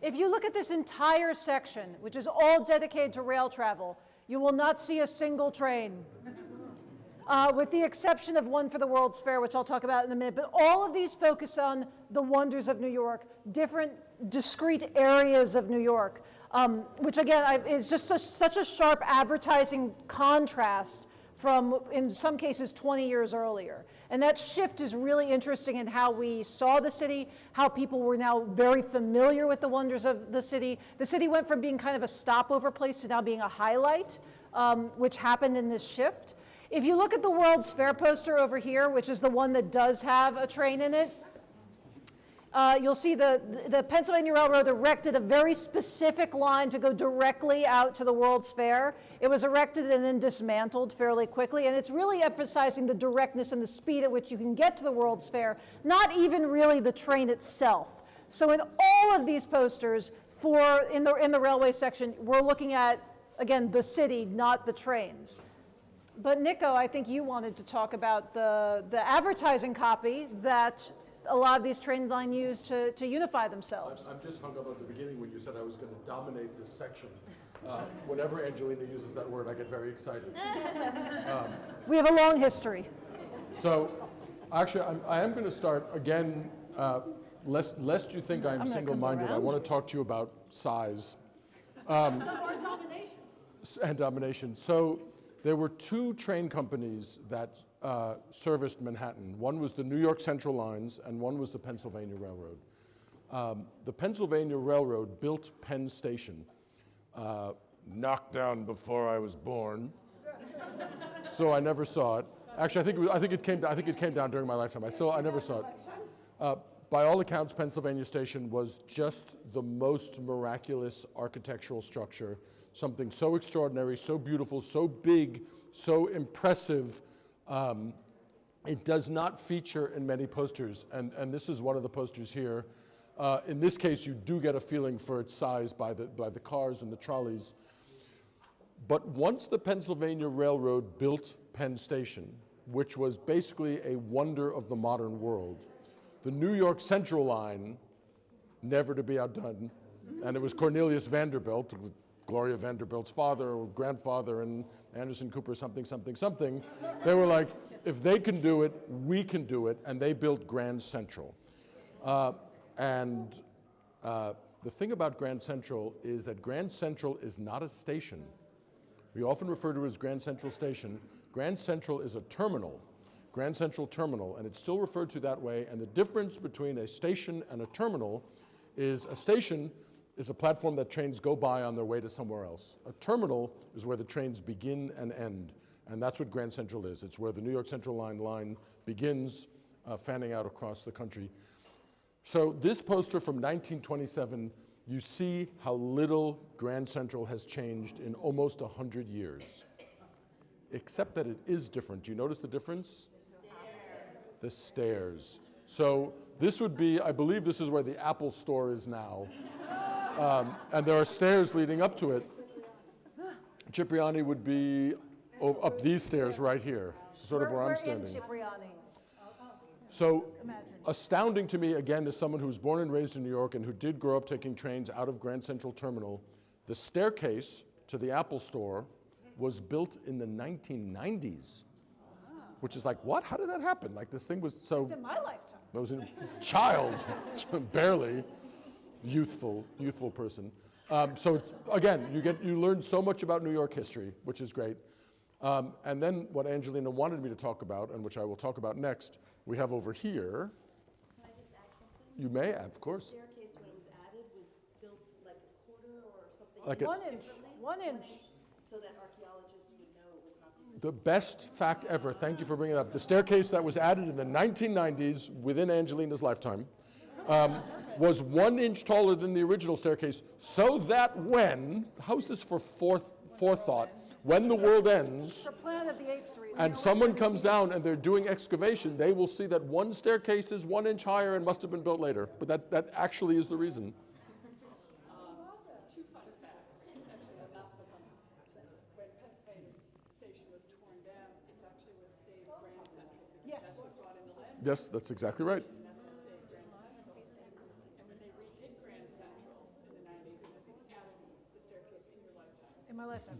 If you look at this entire section, which is all dedicated to rail travel, you will not see a single train, with the exception of one for the World's Fair, which I'll talk about in a minute. But all of these focus on the wonders of New York, different discrete areas of New York, which again is just such a sharp advertising contrast from, in some cases, 20 years earlier. And that shift is really interesting in how we saw the city, how people were now very familiar with the wonders of the city. The city went from being kind of a stopover place to now being a highlight, which happened in this shift. If you look at the World's Fair poster over here, which is the one that does have a train in it, You'll see the Pennsylvania Railroad erected a very specific line to go directly out to the World's Fair. It was erected and then dismantled fairly quickly, and it's really emphasizing the directness and the speed at which you can get to the World's Fair, not even really the train itself. So in all of these posters in the railway section, we're looking at, again, the city, not the trains. But Nicho, I think you wanted to talk about the advertising copy that a lot of these train lines use to unify themselves.
I'm just hung up at the beginning when you said I was going to dominate this section. Whenever Angelina uses that word, I get very excited.
We have a long history.
So, actually, I am going to start again, lest you think I'm single-minded. I want to talk to you about size. And domination. So, there were two train companies that serviced Manhattan. One was the New York Central Lines, and one was the Pennsylvania Railroad. The Pennsylvania Railroad built Penn Station, knocked down before I was born, so I never saw it. Actually, I think it came down during my lifetime. I never saw it. By all accounts, Pennsylvania Station was just the most miraculous architectural structure. Something so extraordinary, so beautiful, so big, so impressive. It does not feature in many posters, and this is one of the posters here. In this case, you do get a feeling for its size by the cars and the trolleys. But once the Pennsylvania Railroad built Penn Station, which was basically a wonder of the modern world, the New York Central Line, never to be outdone, and it was Cornelius Vanderbilt, Gloria Vanderbilt's father or grandfather, and Anderson Cooper something, something, something. They were like, if they can do it, we can do it, and they built Grand Central. The thing about Grand Central is that Grand Central is not a station. We often refer to it as Grand Central Station. Grand Central is a terminal, Grand Central Terminal, and it's still referred to that way, and the difference between a station and a terminal is a station is a platform that trains go by on their way to somewhere else. A terminal is where the trains begin and end, and that's what Grand Central is. It's where the New York Central line begins, fanning out across the country. So this poster from 1927, you see how little Grand Central has changed in almost 100 years, except that it is different. Do you notice the difference? The stairs. So this would be, I believe this is where the Apple store is now. And there are stairs leading up to it. Cipriani would be up these stairs right here, sort of where I'm standing.
We're in Cipriani.
So astounding to me, again, as someone who was born and raised in New York and who did grow up taking trains out of Grand Central Terminal, the staircase to the Apple store was built in the 1990s, which is like, what? How did that happen? Like, this thing was so...
It's in my lifetime.
I was a child, barely. Youthful person. So it's, again, you learn so much about New York history, which is great. And then what Angelina wanted me to talk about, and which I will talk about next, we have over here.
Can I just add something?
You may, of course.
The staircase, when it was added, was built like a quarter or something.
Like
1 inch.
So that archaeologists would know it was not.
The best fact ever, thank you for bringing it up. The staircase that was added in the 1990s, within Angelina's lifetime, was 1 inch taller than the original staircase, so that when, how's this for forethought, when the world ends,
For Planet of the Apes reason.
and someone comes down and they're doing excavation, they will see that one staircase is 1 inch higher and must have been built later. But that actually is the reason.
Two fun facts. It's actually not so fun. When Pennsylvania Station was torn down, it's actually what saved Grand Central.
Yes.
That's what brought in the land.
Yes, that's exactly right.
And that's what saved Grand Central. And when they redid Grand Central in the 90s, and I think added the staircase in your lifetime,
In my lifetime.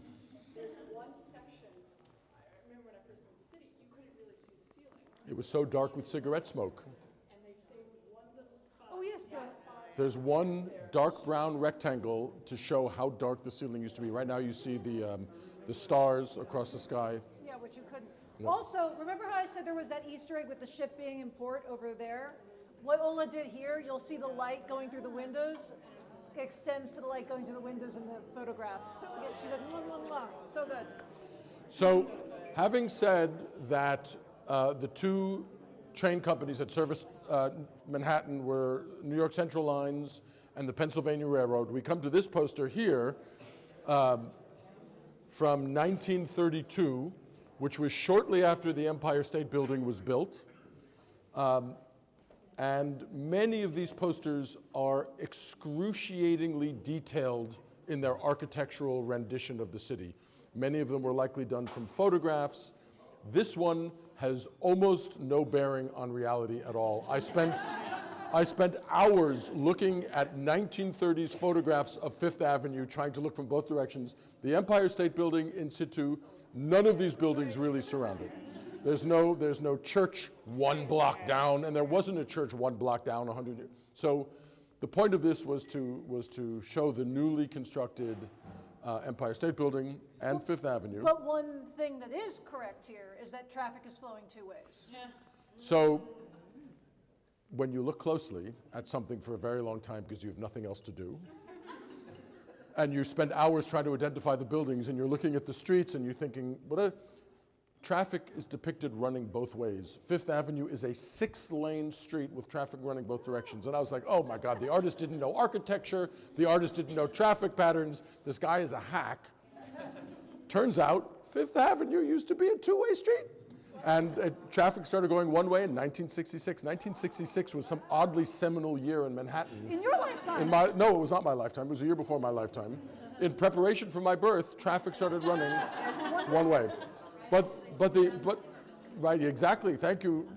there's one section, I remember when I first moved to the city, you couldn't really see the ceiling.
It was so dark with cigarette smoke.
And they've saved one little spot.
Oh, yes,
There's one dark brown rectangle to show how dark the ceiling used to be. Right now you see the stars across the sky.
yeah, which you couldn't. Also, remember how I said there was that Easter egg with the ship being in port over there? What Ola did here, you'll see the light going through the windows. It extends to the light going through the windows in the photograph. So good. She's like, mwah, mwah, mwah. So good.
So having said that the two train companies that service Manhattan were New York Central Lines and the Pennsylvania Railroad. We come to this poster here from 1932, which was shortly after the Empire State Building was built. And many of these posters are excruciatingly detailed in their architectural rendition of the city. Many of them were likely done from photographs. This one has almost no bearing on reality at all. I spent hours looking at 1930s photographs of Fifth Avenue, trying to look from both directions. The Empire State Building in situ, none of these buildings really surround it. There's no church 1 block down, and there wasn't a church 1 block down 100 years. So the point of this was to show the newly constructed Empire State Building and Fifth Avenue.
But one thing that is correct here is that traffic is flowing 2 ways. Yeah.
So when you look closely at something for a very long time because you have nothing else to do, and you spend hours trying to identify the buildings, and you're looking at the streets and you're thinking, traffic is depicted running both ways. Fifth Avenue is a 6-lane street with traffic running both directions. And I was like, oh my God, the artist didn't know architecture, the artist didn't know traffic patterns, this guy is a hack. Turns out, Fifth Avenue used to be a 2-way street. And traffic started going one way in 1966. 1966 was some oddly seminal year in Manhattan.
In your lifetime?
No, it was not my lifetime, it was a year before my lifetime. In preparation for my birth, traffic started running one way. Right, exactly, thank you,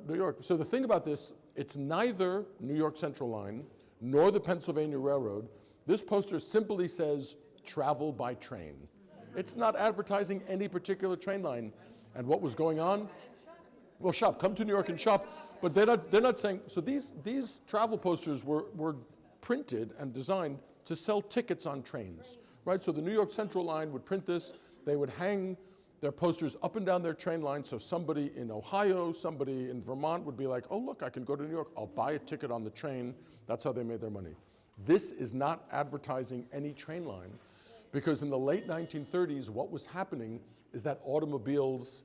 New York. So the thing about this, it's neither New York Central Line nor the Pennsylvania Railroad. This poster simply says, travel by train. It's not advertising any particular train line. And what was going on? Well, shop, come to New York and shop. But they're not saying, so these travel posters were printed and designed to sell tickets on trains, right? So the New York Central Line would print this, they would hang their posters up and down their train line, so somebody in Ohio, somebody in Vermont would be like, oh look, I can go to New York, I'll buy a ticket on the train. That's how they made their money. This is not advertising any train line, because in the late 1930s, what was happening is that automobiles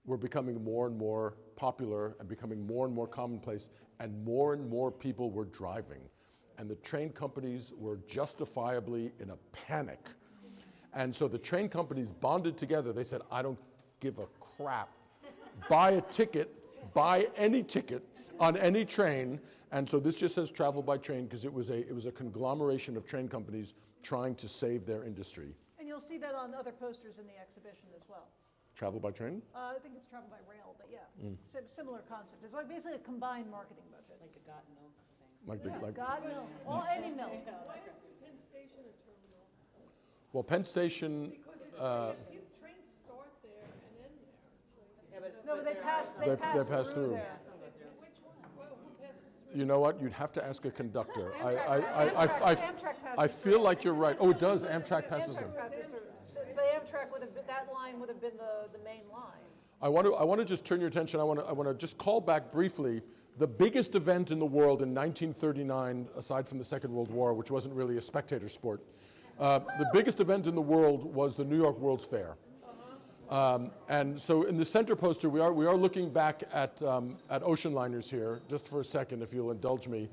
were becoming more and more popular and becoming more and more commonplace, and more people were driving. And the train companies were justifiably in a panic. And so the train companies bonded together. They said, I don't give a crap. Buy a ticket, buy any ticket on any train. And so this just says travel by train because it was a conglomeration of train companies trying to save their industry.
And you'll see that on other posters in the exhibition as well.
Travel by train?
I think it's travel by rail, but yeah, similar concept. It's like basically a combined marketing budget.
Like a got milk thing.
Like
got milk, or any milk.
Why is Penn Station a terminal?
Well, Penn Station.
Because trains start there and end there.
Yeah, but
No, but they pass through there.
Which one? Well, who passes through?
You know what? You'd have to ask a conductor.
Amtrak
I feel like you're right. Oh, it does. Amtrak passes through.
Amtrak passes through. So, but Amtrak would have been, that line would have been the main line.
I want to just turn your attention. I want to just call back briefly the biggest event in the world in 1939, aside from the Second World War, which wasn't really a spectator sport. The biggest event in the world was the New York World's Fair. And so in the center poster, we are looking back at ocean liners here, just for a second, if you'll indulge me.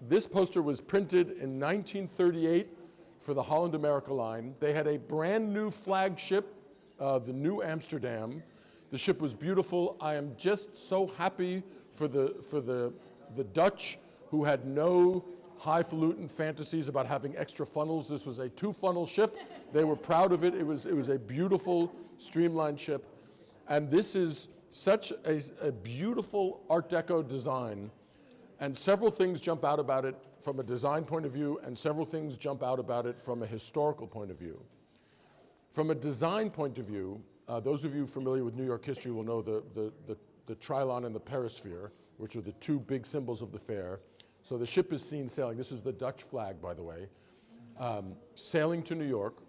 This poster was printed in 1938 for the Holland America line. They had a brand new flagship, the New Amsterdam. The ship was beautiful. I am just so happy for the Dutch, who had no highfalutin fantasies about having extra funnels. This was a 2-funnel ship. They were proud of it. It was a beautiful, streamlined ship. And this is such a beautiful Art Deco design. And several things jump out about it from a design point of view, and several things jump out about it from a historical point of view. From a design point of view, those of you familiar with New York history will know the Trilon and the Perisphere, which are the 2 big symbols of the fair. So the ship is seen sailing. This is the Dutch flag, by the way, sailing to New York,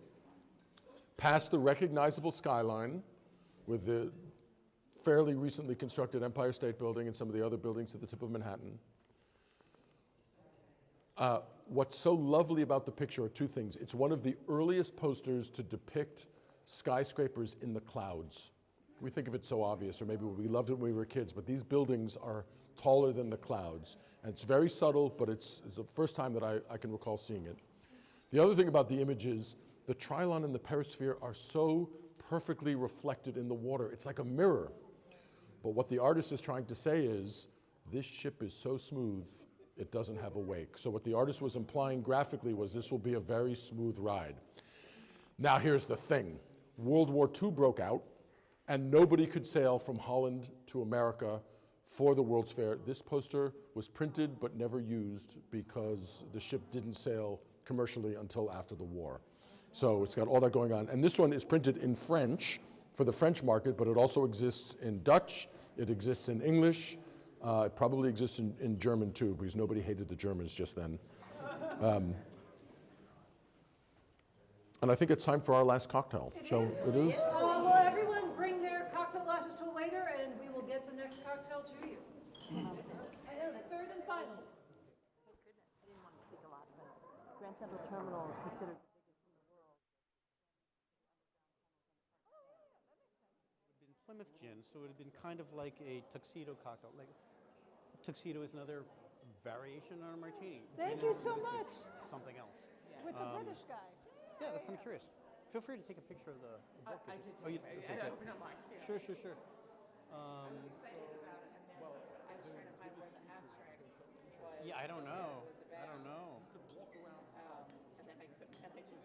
past the recognizable skyline with the fairly recently constructed Empire State Building and some of the other buildings at the tip of Manhattan. What's so lovely about the picture are 2 things. It's one of the earliest posters to depict skyscrapers in the clouds. we think of it so obvious, or maybe we loved it when we were kids, but these buildings are taller than the clouds. And it's very subtle, but it's the first time that I can recall seeing it. The other thing about the image is the trilon and the perisphere are so perfectly reflected in the water. It's like a mirror. But what the artist is trying to say is, this ship is so smooth, it doesn't have a wake. So what the artist was implying graphically was this will be a very smooth ride. Now here's the thing. World War II broke out, and nobody could sail from Holland to America for the World's Fair. This poster was printed but never used because the ship didn't sail commercially until after the war. So it's got all that going on. And this one is printed in French for the French market, but it also exists in Dutch, it exists in English, it probably exists in German too, because nobody hated the Germans just then. And I think it's time for our last cocktail. It is?
Will everyone bring their cocktail glasses to a waiter, and we will get the next cocktail to you. Third and final.
Oh goodness, I didn't want to speak a lot, but Grand Central Terminal is considered the biggest in the world.
It would have been Plymouth gin, so it would have been kind of like a tuxedo cocktail. Like tuxedo is another variation on a martini.
Thank you so much.
Something else.
With the British guy.
Yeah, that's kind of curious. Feel free to take a picture of the book.
I did.
Oh, you, okay, good.
We don't mind. Yeah.
Sure.
I was excited about it, and then I was trying to find what the asterisk was.
Yeah, I don't know.
And then I couldn't, and I didn't.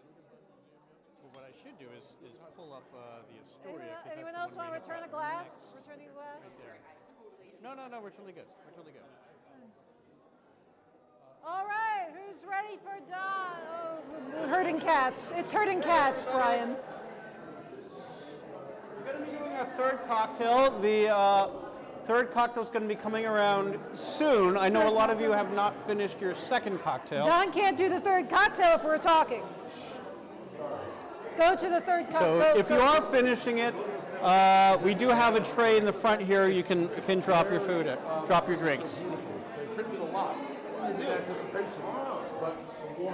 Well, what I should do is pull up the Astoria.
Anyone else want to return a glass? Returning a glass?
No, we're totally good. We're totally good.
All right, who's ready for Don? Oh, herding cats. It's herding cats, Brian.
We're going to be doing our third cocktail. The third cocktail is going to be coming around soon. I know a lot of you have not finished your second cocktail.
Don can't do the third cocktail if we're talking. Go to the third cocktail.
So if you are finishing it, we do have a tray in the front here. You can drop your food at, drop your drinks.
They printed a lot in anticipation, but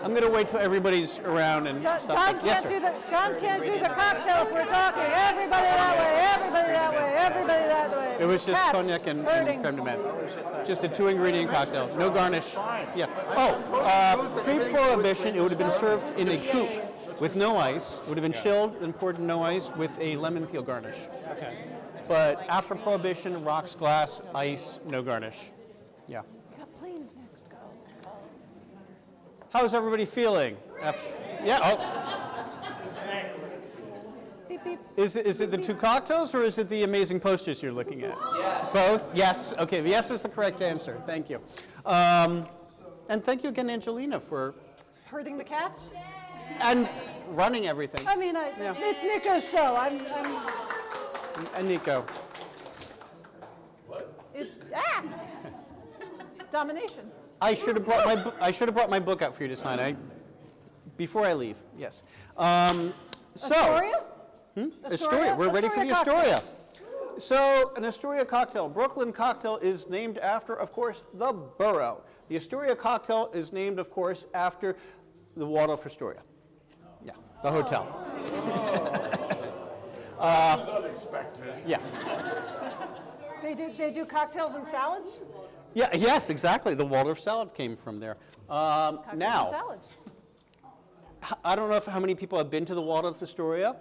I'm going to wait till everybody's around and
Don
stuff.
can't do the cocktail if we're talking. Everybody that way, everybody that way, everybody that way.
It was just
Cats,
cognac and
herding.
creme de menthe. Just a 2-ingredient cocktail. No garnish. Yeah. Oh, pre-prohibition, it would have been served in a coupe with no ice. It would have been chilled and poured in no ice with a lemon peel garnish. Okay. But after prohibition, rocks, glass, ice, no garnish. Yeah.
We got planes next. Go.
How's everybody feeling? Yeah.
Beep, beep.
Is it the two cocktails or is it the amazing posters you're looking at? Yes. Both? Yes. Okay. Yes is the correct answer. Thank you. And thank you again, Angelina, for
Herding the cats?
and running everything.
I mean, it's Nicho's show.
And Nicho.
Domination.
I should have brought my book out for you to sign. Before I leave. Yes. So.
Astoria?
Astoria. We're ready for the
cocktail.
Astoria. So, an Astoria cocktail. Brooklyn cocktail is named after, of course, the borough. The Astoria cocktail is named, of course, after the Waldorf Astoria. Yeah, the hotel.
unexpected.
Yeah.
They do cocktails and salads?
Yeah. Yes, exactly. The Waldorf salad came from there.
Cocktails and
Now,
salads.
I don't know how many people have been to the Waldorf Astoria,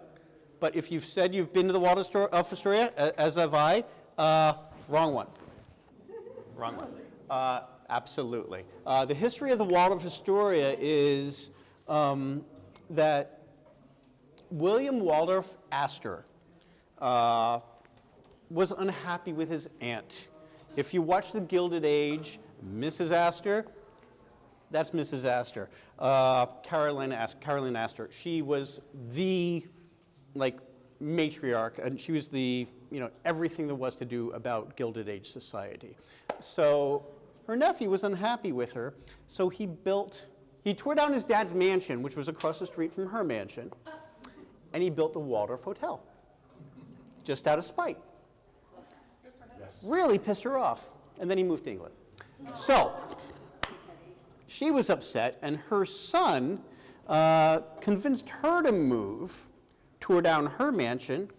but if you've said you've been to the Waldorf Astoria, as have I, wrong one. Wrong one. Absolutely. The history of the Waldorf Astoria is that William Waldorf Astor was unhappy with his aunt. If you watch The Gilded Age, Mrs. Astor, that's Mrs. Astor. Caroline Astor. She was the matriarch, and she was the everything there was to do about Gilded Age society. So her nephew was unhappy with her, so he tore down his dad's mansion, which was across the street from her mansion, and he built the Waldorf Hotel, just out of spite. Yes. Really pissed her off, and then he moved to England. So she was upset, and her son convinced her to move, tore down her mansion,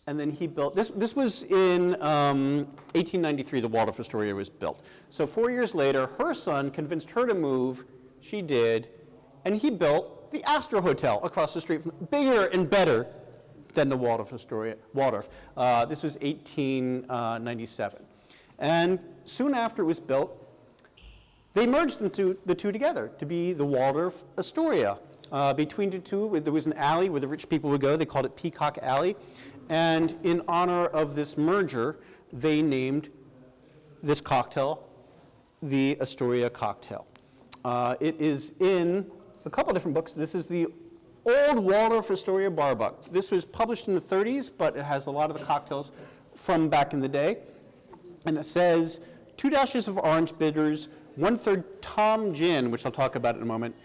And then he built, this was in 1893, the Waldorf Astoria was built. So 4 years later, her son convinced her to move, she did, and he built the Astor Hotel across the street, bigger and better than the Waldorf Astoria. This was 1897. And soon after it was built, they merged the two together to be the Waldorf Astoria. Between the two, there was an alley where the rich people would go. They called it Peacock Alley. And in honor of this merger, they named this cocktail the Astoria cocktail. It is in a couple different books. This is the Old Waldorf Astoria Bar Book. This was published in the 30s, but it has a lot of the cocktails from back in the day. And it says 2 dashes of orange bitters, 1/3 Tom gin, which I'll talk about in a moment,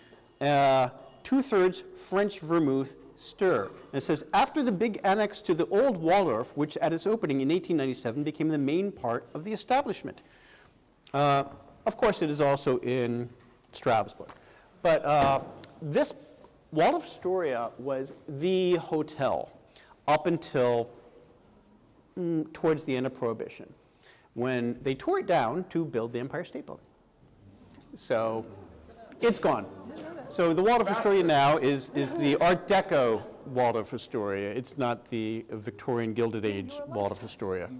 2/3 French vermouth stir. And it says, after the big annex to the old Waldorf, which at its opening in 1897 became the main part of the establishment. Of course, it is also in Strasbourg. But this Waldorf Astoria was the hotel up until towards the end of Prohibition, when they tore it down to build the Empire State Building. So it's gone. So the Waldorf Astoria now is the Art Deco Waldorf Astoria. It's not the Victorian Gilded Age Waldorf Astoria.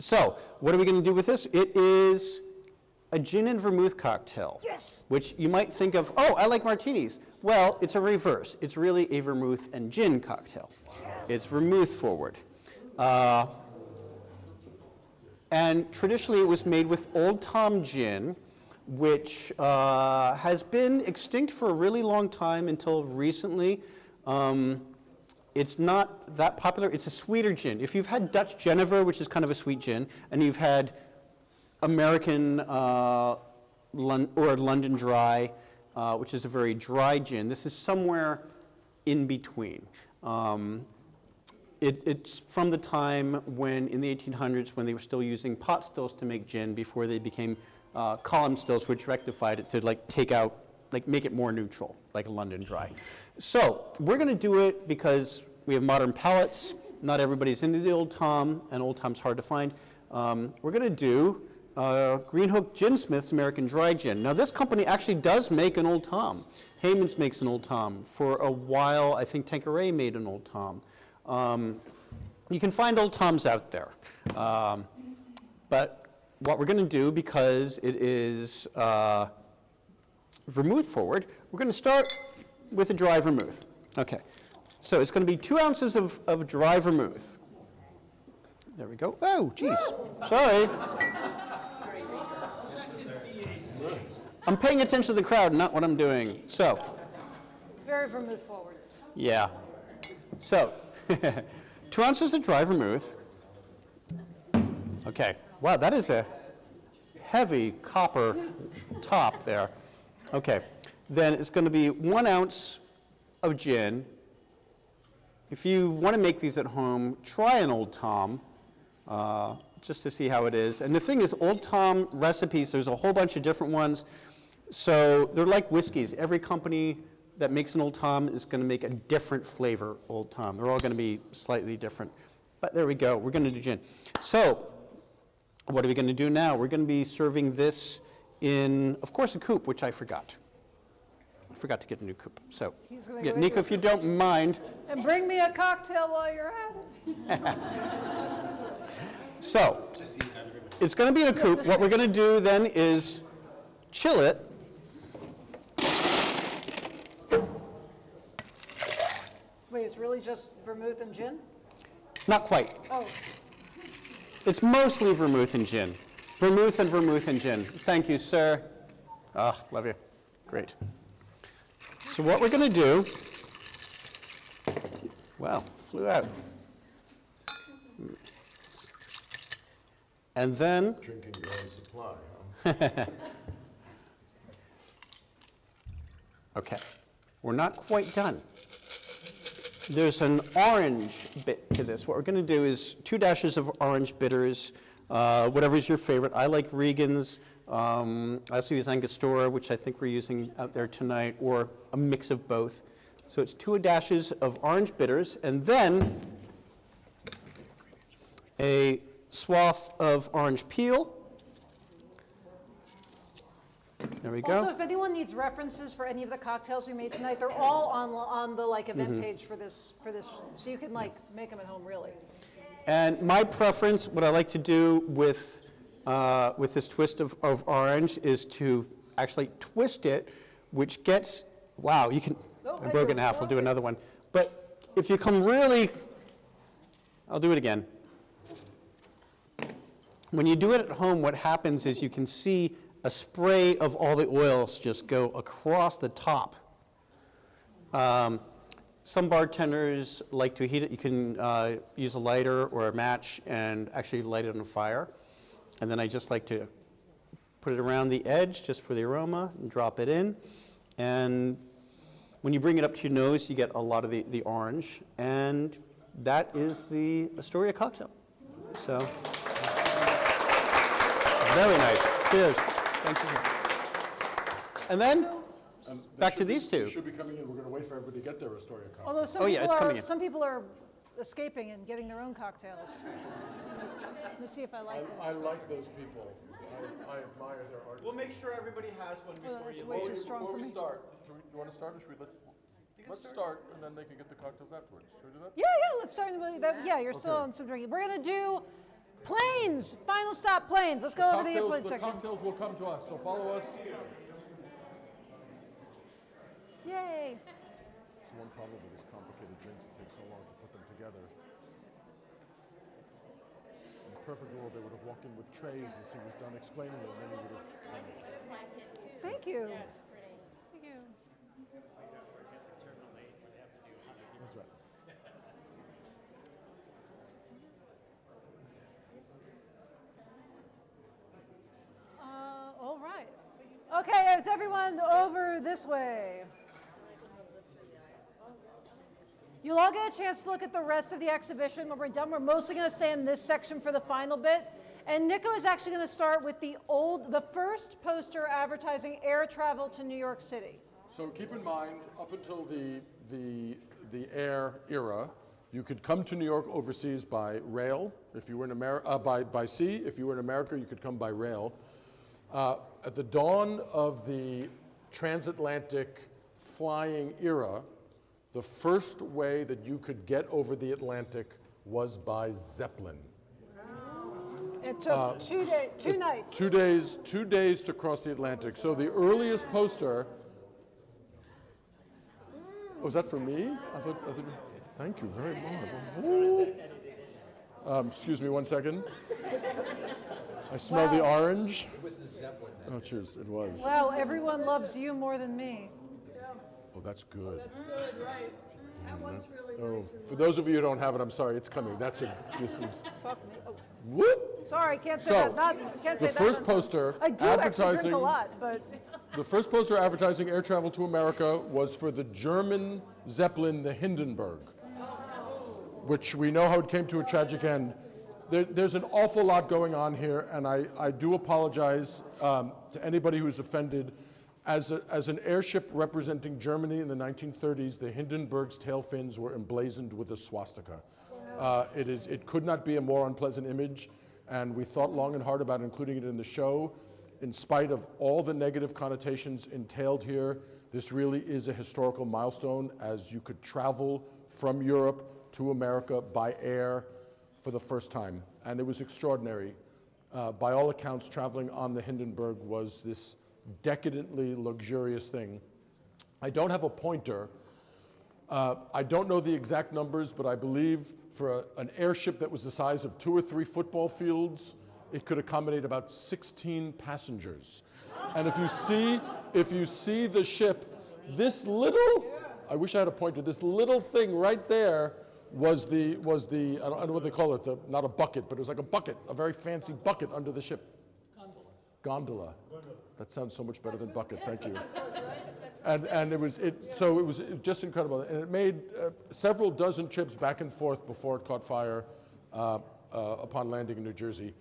So what are we going to do with this? It is a gin and vermouth cocktail.
Yes. Which
you might think of, oh, I like martinis. Well, it's a reverse. It's really a vermouth and gin cocktail. Yes. It's vermouth forward. And traditionally it was made with Old Tom gin, which has been extinct for a really long time until recently. It's not that popular. It's a sweeter gin. If you've had Dutch Genever, which is kind of a sweet gin, and you've had American or London Dry, which is a very dry gin, this is somewhere in between. It's from the time when, in the 1800s, when they were still using pot stills to make gin before they became column stills, which rectified it to make it more neutral, like a London Dry. So we're going to do it because we have modern palates. Not everybody's into the Old Tom, and Old Tom's hard to find. We're going to do Green Hook Gin Smith's American Dry Gin. Now this company actually does make an Old Tom. Heyman's makes an Old Tom. For a while, I think Tanqueray made an Old Tom. You can find Old Toms out there. But what we're going to do, because it is vermouth forward, we're going to start with a dry vermouth. Okay, so it's going to be 2 ounces of dry vermouth. There we go. Oh, geez, sorry. I'm paying attention to the crowd, not what I'm doing. So.
Very vermouth forward.
Yeah. So, 2 ounces of dry vermouth. Okay. Wow, that is a heavy copper top there. Okay. Then it's going to be 1 ounce of gin. If you want to make these at home, try an Old Tom, just to see how it is. And the thing is, Old Tom recipes, there's a whole bunch of different ones. So they're like whiskeys. Every company that makes an Old Tom is going to make a different flavor Old Tom. They're all going to be slightly different. But there we go. We're going to do gin. So what are we going to do now? We're going to be serving this in, of course, a coupe, which I forgot. I forgot to get a new coupe. So, yeah, Nico, if you don't mind.
And bring me a cocktail while you're at it.
So, it's going to be in a coupe. What we're going to do then is chill it.
Wait, it's really just vermouth and gin?
Not quite.
Oh.
It's mostly vermouth and gin. Vermouth and gin. Thank you, sir. Ah, love you. Great. So what we're going to do, wow, flew out. And then,
drinking your own supply, huh?
Okay, we're not quite done. There's an orange bit to this. What we're going to do is 2 dashes of orange bitters, whatever's your favorite. I like Regan's. I also use Angostura, which I think we're using out there tonight, or a mix of both. So it's 2 dashes of orange bitters, and then a swath of orange peel. There we go.
Also, if anyone needs references for any of the cocktails we made tonight, they're all on the like event page for this, so you can like make them at home really.
And my preference, what I like to do with this twist of orange is to actually twist it, which gets, wow, you can, I broke it in half, I'll do another one. But if you come really, I'll do it again. When you do it at home, what happens is you can see a spray of all the oils just go across the top. Some bartenders like to heat it. You can use a lighter or a match and actually light it on fire. And then I just like to put it around the edge just for the aroma and drop it in. And when you bring it up to your nose, you get a lot of the orange. And that is the Astoria cocktail. So, very nice. Cheers. Thank you. And then, back to these two.
They should be coming in. We're going to wait for everybody to get their Astoria cocktail.
Although some people are escaping and getting their own cocktails. Let me see if I like this.
I like those people. I admire their art.
We'll make sure everybody has one before
it's way too strong for me.
Start, do you want to start or should we let's start and then they can get the cocktails afterwards. Should we do that?
Yeah, let's start. Yeah, you're still on some drinking. We're going to do planes. Final stop, planes. Let's go over the airplane section.
The cocktails will come to us, so follow us.
Yay.
It's one problem with these complicated drinks. It takes so long to put them together. In the perfect world, they would have walked in with trays as he was done explaining it, and then he would have.
Thank you. Yeah, it's pretty. Thank you.
That's right.
All right. Okay, is everyone over this way? You'll all get a chance to look at the rest of the exhibition when we're done. We're mostly going to stay in this section for the final bit. And Nicho is actually going to start with the first poster advertising air travel to New York City.
So keep in mind, up until the air era, you could come to New York overseas by rail. If you were in America, by sea. If you were in America, you could come by rail. At the dawn of the transatlantic flying era, the first way that you could get over the Atlantic was by Zeppelin.
It took 2 nights.
2 days to cross the Atlantic. So the earliest poster, was that for me? I thought, thank you very much. Excuse me 1 second. I smell the orange.
It was the Zeppelin.
Oh, cheers, it was.
Wow, everyone loves you more than me.
Oh, that's good.
That's good, right. That one's really nice.
For those of you who don't have it, I'm sorry, it's coming. This is,
Fuck me. Oh.
whoop!
Sorry, can't say
So,
that. Can't say
the
that.
first poster
I do actually
advertising,
drink a lot, but.
the first poster advertising air travel to America was for the German Zeppelin, the Hindenburg, which we know how it came to a tragic end. There's an awful lot going on here, and I do apologize to anybody who's offended. As an airship representing Germany in the 1930s, the Hindenburg's tail fins were emblazoned with a swastika. It could not be a more unpleasant image, and we thought long and hard about including it in the show. In spite of all the negative connotations entailed here, this really is a historical milestone, as you could travel from Europe to America by air for the first time, and it was extraordinary. By all accounts, traveling on the Hindenburg was this decadently luxurious thing. I don't have a pointer. I don't know the exact numbers, but I believe for an airship that was the size of 2 or 3 football fields, it could accommodate about 16 passengers. And if you see the ship, this little, I wish I had a pointer, this little thing right there was the I don't know what they call it, not a bucket, but it was like a bucket, a very fancy bucket under the ship. Gondola. That sounds so much better than bucket, thank you. And it was just incredible. And it made several dozen trips back and forth before it caught fire upon landing in New Jersey.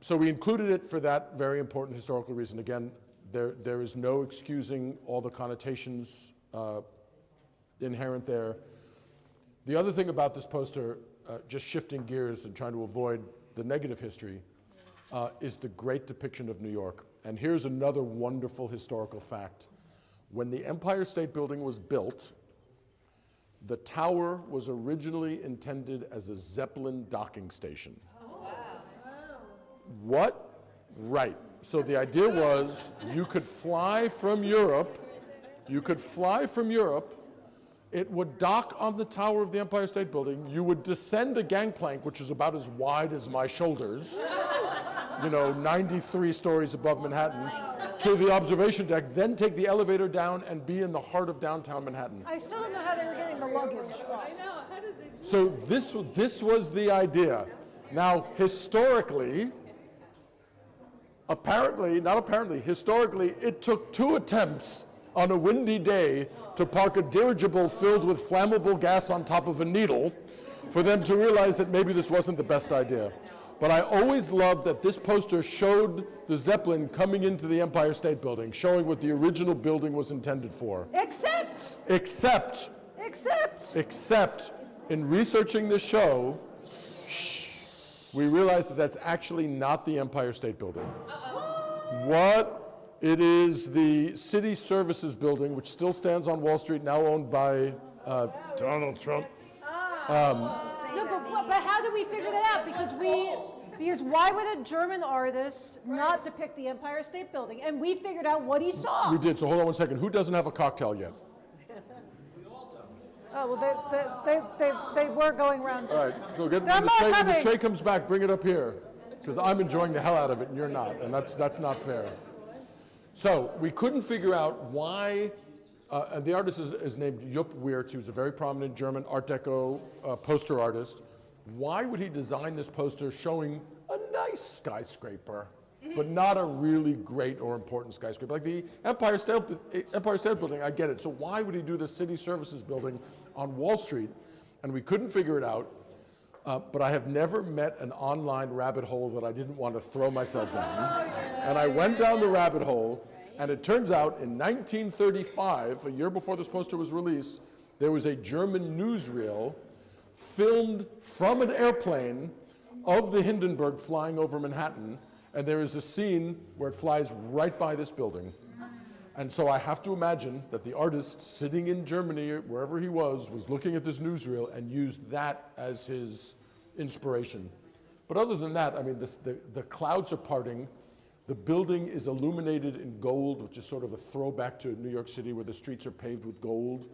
So we included it for that very important historical reason. Again, there is no excusing all the connotations inherent there. The other thing about this poster, just shifting gears and trying to avoid the negative history, is the great depiction of New York. And here's another wonderful historical fact. When the Empire State Building was built, the tower was originally intended as a Zeppelin docking station. Oh, wow. What? Right. So the idea was you could fly from Europe, it would dock on the tower of the Empire State Building, you would descend a gangplank, which is about as wide as my shoulders, 93 stories above Manhattan, to the observation deck, then take the elevator down and be in the heart of downtown Manhattan.
I still don't know how they were getting the luggage off.
So this was the idea. Now, historically, historically, it took 2 attempts on a windy day to park a dirigible filled with flammable gas on top of a needle for them to realize that maybe this wasn't the best idea. But I always loved that this poster showed the Zeppelin coming into the Empire State Building, showing what the original building was intended for. Except, in researching this show, we realized that that's actually not the Empire State Building. What? It is the City Services Building, which still stands on Wall Street, now owned by Donald Trump.
But how do we figure that out? Because why would a German artist not depict the Empire State Building? And we figured out what he saw.
We did, so hold on one second. Who doesn't have a cocktail yet?
Oh, well, they were going around.
All right, so when the tray comes back, bring it up here, because I'm enjoying the hell out of it and you're not, and that's not fair. So we couldn't figure out why, and the artist is named Jupp Wiertz. He was a very prominent German Art Deco poster artist. Why would he design this poster showing a nice skyscraper, but not a really great or important skyscraper? Like the Empire State Building, I get it. So why would he do the City Services Building on Wall Street? And we couldn't figure it out. But I have never met an online rabbit hole that I didn't want to throw myself down. And I went down the rabbit hole, and it turns out in 1935, a year before this poster was released, there was a German newsreel filmed from an airplane of the Hindenburg flying over Manhattan, and there is a scene where it flies right by this building. And so I have to imagine that the artist sitting in Germany, wherever he was looking at this newsreel and used that as his inspiration. But other than that, I mean, the clouds are parting. The building is illuminated in gold, which is sort of a throwback to New York City where the streets are paved with gold.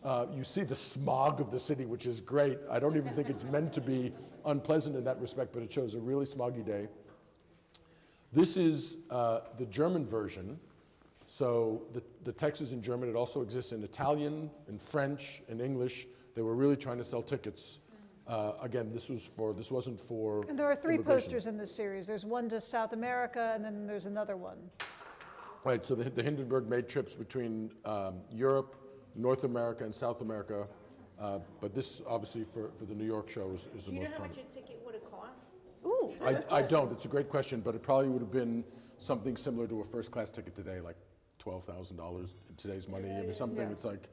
You see the smog of the city, which is great. I don't even think it's meant to be unpleasant in that respect, but it shows a really smoggy day. This is the German version. So the text is in German. It also exists in Italian, in French, in English. They were really trying to sell tickets. Again, this wasn't for.
And there are 3 posters in this series. There's one to South America, and then there's another one.
Right. So the Hindenburg made trips between Europe, North America, and South America. But this, obviously, for the New York show is the most prominent.
Do you know how much your ticket would have cost?
Ooh.
I don't. It's a great question, but it probably would have been something similar to a first-class ticket today, like $12,000 in today's money. I mean, something that's like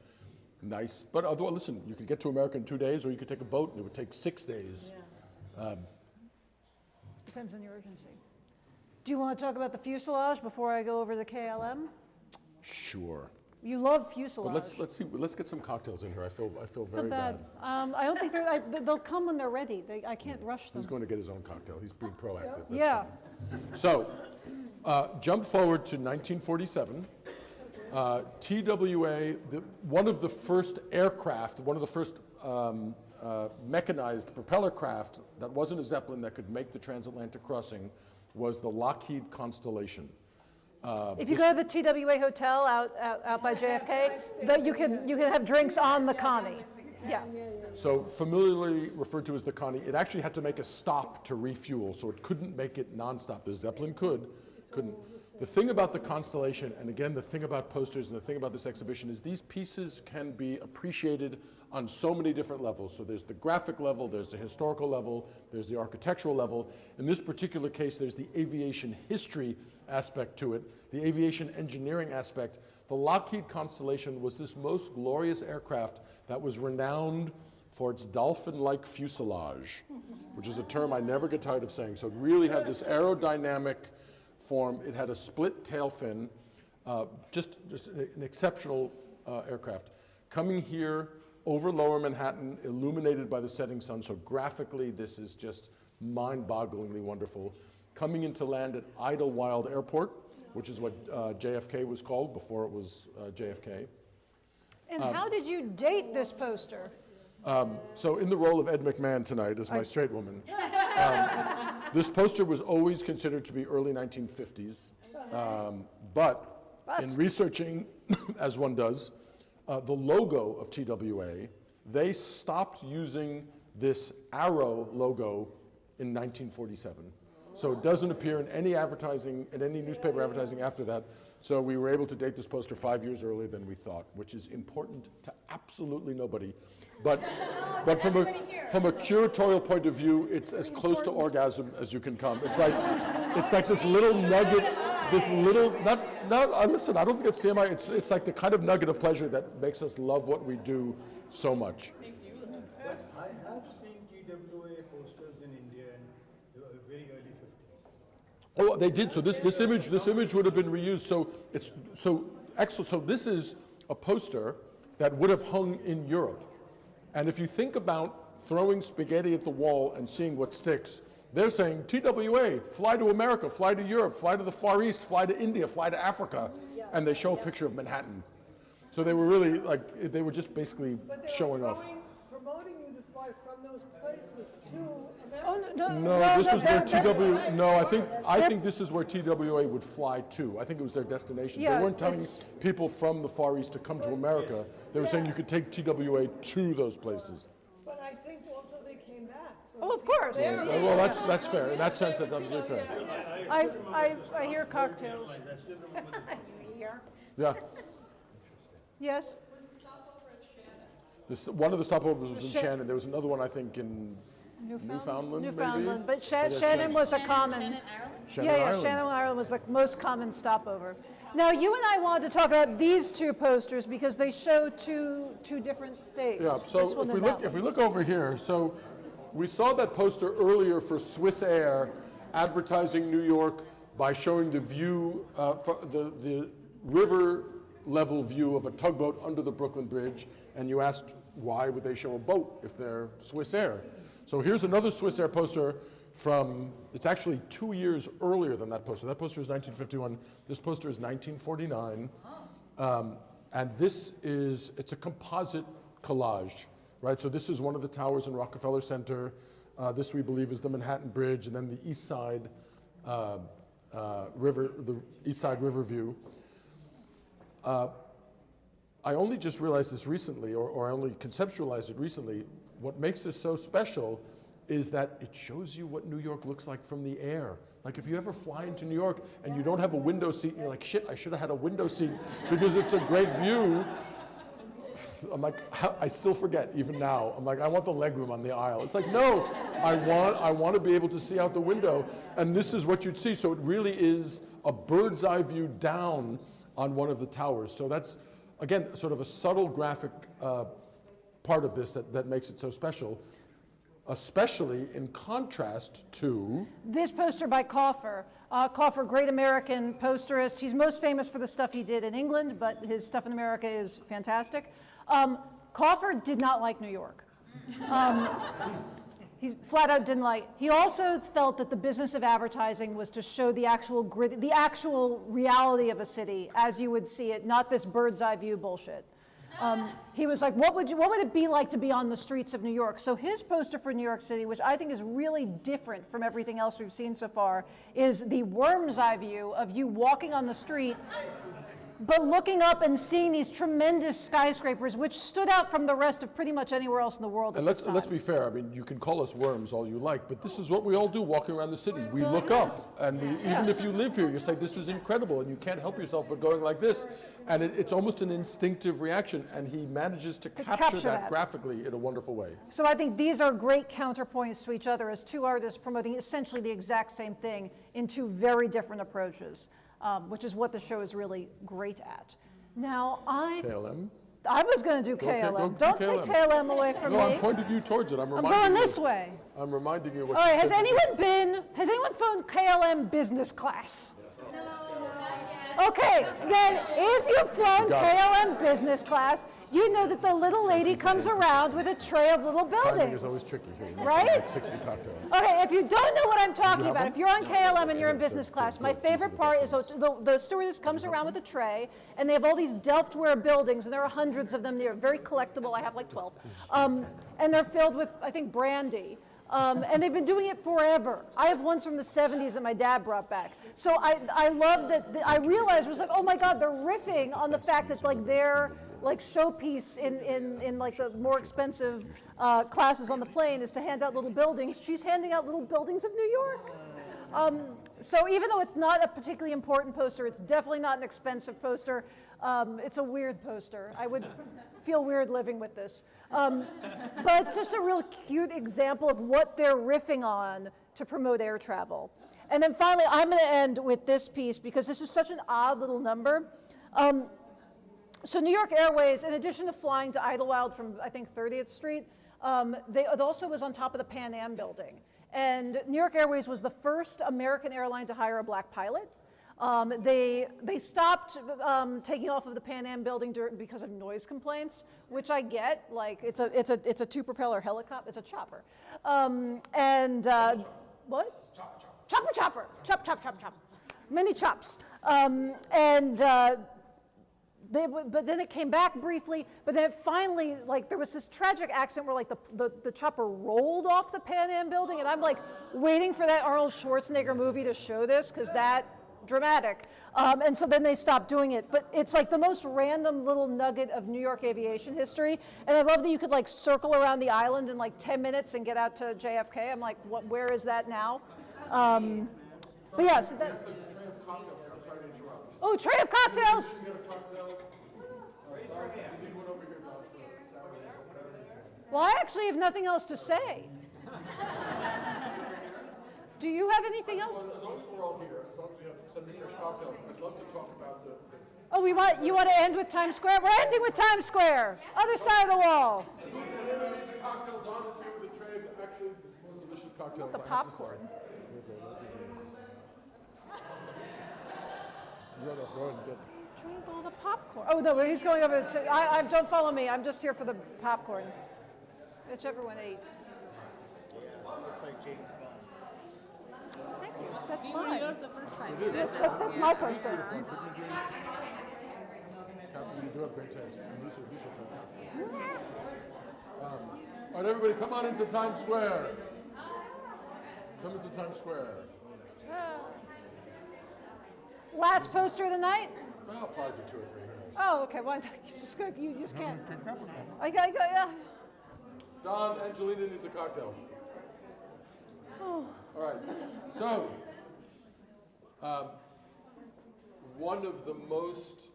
nice. But otherwise, listen, you could get to America in 2 days, or you could take a boat, and it would take 6 days.
Yeah.
Depends on your urgency. Do you want to talk about the fuselage before I go over the KLM?
Sure.
You love fuselage.
But let's get some cocktails in here. I feel very bad.
I don't think they'll come when they're ready. I can't rush them.
He's going to get his own cocktail. He's being proactive. That's
Yeah.
fine. So, jump forward to 1947. TWA, one of the first aircraft, one of the first mechanized propeller craft that wasn't a Zeppelin that could make the transatlantic crossing was the Lockheed Constellation.
If you go to the TWA hotel out by JFK, you can have drinks on the Connie. Yeah.
So familiarly referred to as the Connie, it actually had to make a stop to refuel, so it couldn't make it nonstop. The Zeppelin couldn't. The thing about the Constellation, and again, the thing about posters and the thing about this exhibition is these pieces can be appreciated on so many different levels. So there's the graphic level, there's the historical level, there's the architectural level. In this particular case, there's the aviation history aspect to it, the aviation engineering aspect. The Lockheed Constellation was this most glorious aircraft that was renowned for its dolphin-like fuselage, which is a term I never get tired of saying. So it really had this aerodynamic form. It had a split tail fin, just an exceptional aircraft. Coming here over Lower Manhattan, illuminated by the setting sun. So graphically, this is just mind-bogglingly wonderful. Coming into land at Idlewild Airport, which is what JFK was called before it was JFK.
And how did you date this poster?
So in the role of Ed McMahon tonight as my straight woman, this poster was always considered to be early 1950s, but in researching, as one does, the logo of TWA, they stopped using this arrow logo in 1947. So it doesn't appear in any advertising, in any newspaper advertising after that. So we were able to date this poster 5 years earlier than we thought, which is important to absolutely nobody. But from a curatorial point of view, it's as close to orgasm as you can come. It's like this little nugget, listen, I don't think it's TMI, it's like the kind of nugget of pleasure that makes us love what we do so much.
I have seen TWA posters in India in the very early 50s.
Oh, they did. So this image would have been reused. So this is a poster that would have hung in Europe. And if you think about throwing spaghetti at the wall and seeing what sticks, they're saying, TWA, fly to America, fly to Europe, fly to the Far East, fly to India, fly to Africa. And they show a picture of Manhattan. So they were really, like, they were just basically showing off.
Promoting you to fly from those places to America.
Oh,
No, this was where TWA, no, I think this is where TWA would fly to. I think it was their destination.
Yeah,
they weren't telling people from the Far East to come to America. They were saying you could take TWA to those places.
But I think also they came back. So
Oh, of course.
Yeah, well, that's fair. In that sense, that's absolutely fair.
I hear cocktails.
Yeah.
Yes?
One of the stopovers was in Shannon. There was another one, I think, in Newfoundland, maybe?
But Shannon was a common.
Shannon Island.
Shannon Island was the most common stopover. Now, you and I wanted to talk about these two posters because they show two different things.
Yeah, so if we look over here, so we saw that poster earlier for Swiss Air advertising New York by showing the view, the river level view of a tugboat under the Brooklyn Bridge, and you asked why would they show a boat if they're Swiss Air? So here's another Swiss Air poster from, it's actually 2 years earlier than that poster. That poster is 1951. This poster is 1949. And this is, it's a composite collage, right? So this is one of the towers in Rockefeller Center. This, we believe, is the Manhattan Bridge, and then the East Side River, the East Side River view. I only just realized this recently, or I only conceptualized it recently. What makes this so special is that it shows you what New York looks like from the air. Like if you ever fly into New York and you don't have a window seat, and you're like, shit, I should have had a window seat because it's a great view. I'm like, I still forget even now. I'm like, I want the legroom on the aisle. It's like, no, I want to be able to see out the window. And this is what you'd see. So it really is a bird's eye view down on one of the towers. So that's, again, sort of a subtle graphic part of this that makes it so special, especially in contrast to
this poster by Kauffer. Kauffer, great American posterist. He's most famous for the stuff he did in England, but his stuff in America is fantastic. Kauffer did not like New York. He flat out didn't like. He also felt that the business of advertising was to show the actual grid, the actual reality of a city as you would see it, not this bird's eye view bullshit. He was like, what would it be like to be on the streets of New York? So his poster for New York City, which I think is really different from everything else we've seen so far, is the worm's eye view of you walking on the street but looking up and seeing these tremendous skyscrapers, which stood out from the rest of pretty much anywhere else in the world.
And let's be fair. I mean, you can call us worms all you like, but this is what we all do walking around the city. We look up, and even if you live here, you say this is incredible, and you can't help yourself but going like this. And it's almost an instinctive reaction, and he manages to capture that graphically in a wonderful way.
So I think these are great counterpoints to each other as two artists promoting essentially the exact same thing in two very different approaches, which is what the show is really great at. Now,
KLM?
I was going to do KLM. Don't take KLM away from me.
No, I'm pointing you towards it. I'm
going this way.
I'm reminding you what
All right,
you
has anyone flown KLM business class? Okay, then if you've flown KLM business class, you know that the little lady comes around with a tray of little buildings.
Timing is always tricky here.
Right?
Like 60 cocktails.
Okay, if you don't know what I'm talking about, if you're on KLM and you're in business class, my favorite part is the stewardess comes around with a tray, and they have all these Delftware buildings, and there are hundreds of them. They're very collectible. I have like 12. And they're filled with, I think, brandy. And they've been doing it forever. I have ones from the 70s that my dad brought back. So I love that, I realized, was like, oh my God, they're riffing on the fact that like their like showpiece in like the more expensive classes on the plane is to hand out little buildings. She's handing out little buildings of New York. So even though it's not a particularly important poster, it's definitely not an expensive poster. It's a weird poster. I would feel weird living with this. But it's just a real cute example of what they're riffing on to promote air travel. And then finally, I'm going to end with this piece because this is such an odd little number. So New York Airways, in addition to flying to Idlewild from, I think, 30th Street, it also was on top of the Pan Am building. And New York Airways was the first American airline to hire a black pilot. They stopped taking off of the Pan Am building because of noise complaints, which I get. Like it's a two-propeller helicopter. It's a chopper. What? Chopper. Chop. Many chops. But then it came back briefly, but then it finally, like, there was this tragic accident where, like, the chopper rolled off the Pan Am building, and I'm, like, waiting for that Arnold Schwarzenegger movie to show this, because that, dramatic. And so then they stopped doing it. But it's, like, the most random little nugget of New York aviation history, and I love that you could, like, circle around the island in, like, 10 minutes and get out to JFK. I'm like, where is that now? But yeah, so that... Oh, tray of cocktails! Well, I actually have nothing else to say. Do you have anything else?
Well, as long as we're all here, as long as we have semi-fresh cocktails, I'd love to talk about the...
Oh, you want to end with Times Square? We're ending with Times Square. Other side of the wall.
Cocktail, Don is here with a tray of actually the most delicious cocktails.
The popcorn. Drink all the popcorn. Oh, no, he's going over to... don't follow me. I'm just here for the popcorn. Which everyone ate.
Looks like James Bond.
Thank you. That's mine.
The first time.
That's my poster.
You do have great taste. And these are fantastic. All right, everybody, come on into Times Square. Come into Times Square.
Last poster of the night?
Well, I'll probably do 2 or 3 here.
Oh, okay. Well, you just can't. I go, yeah.
Don, Angelina needs a cocktail.
Oh.
All right. So, one of the most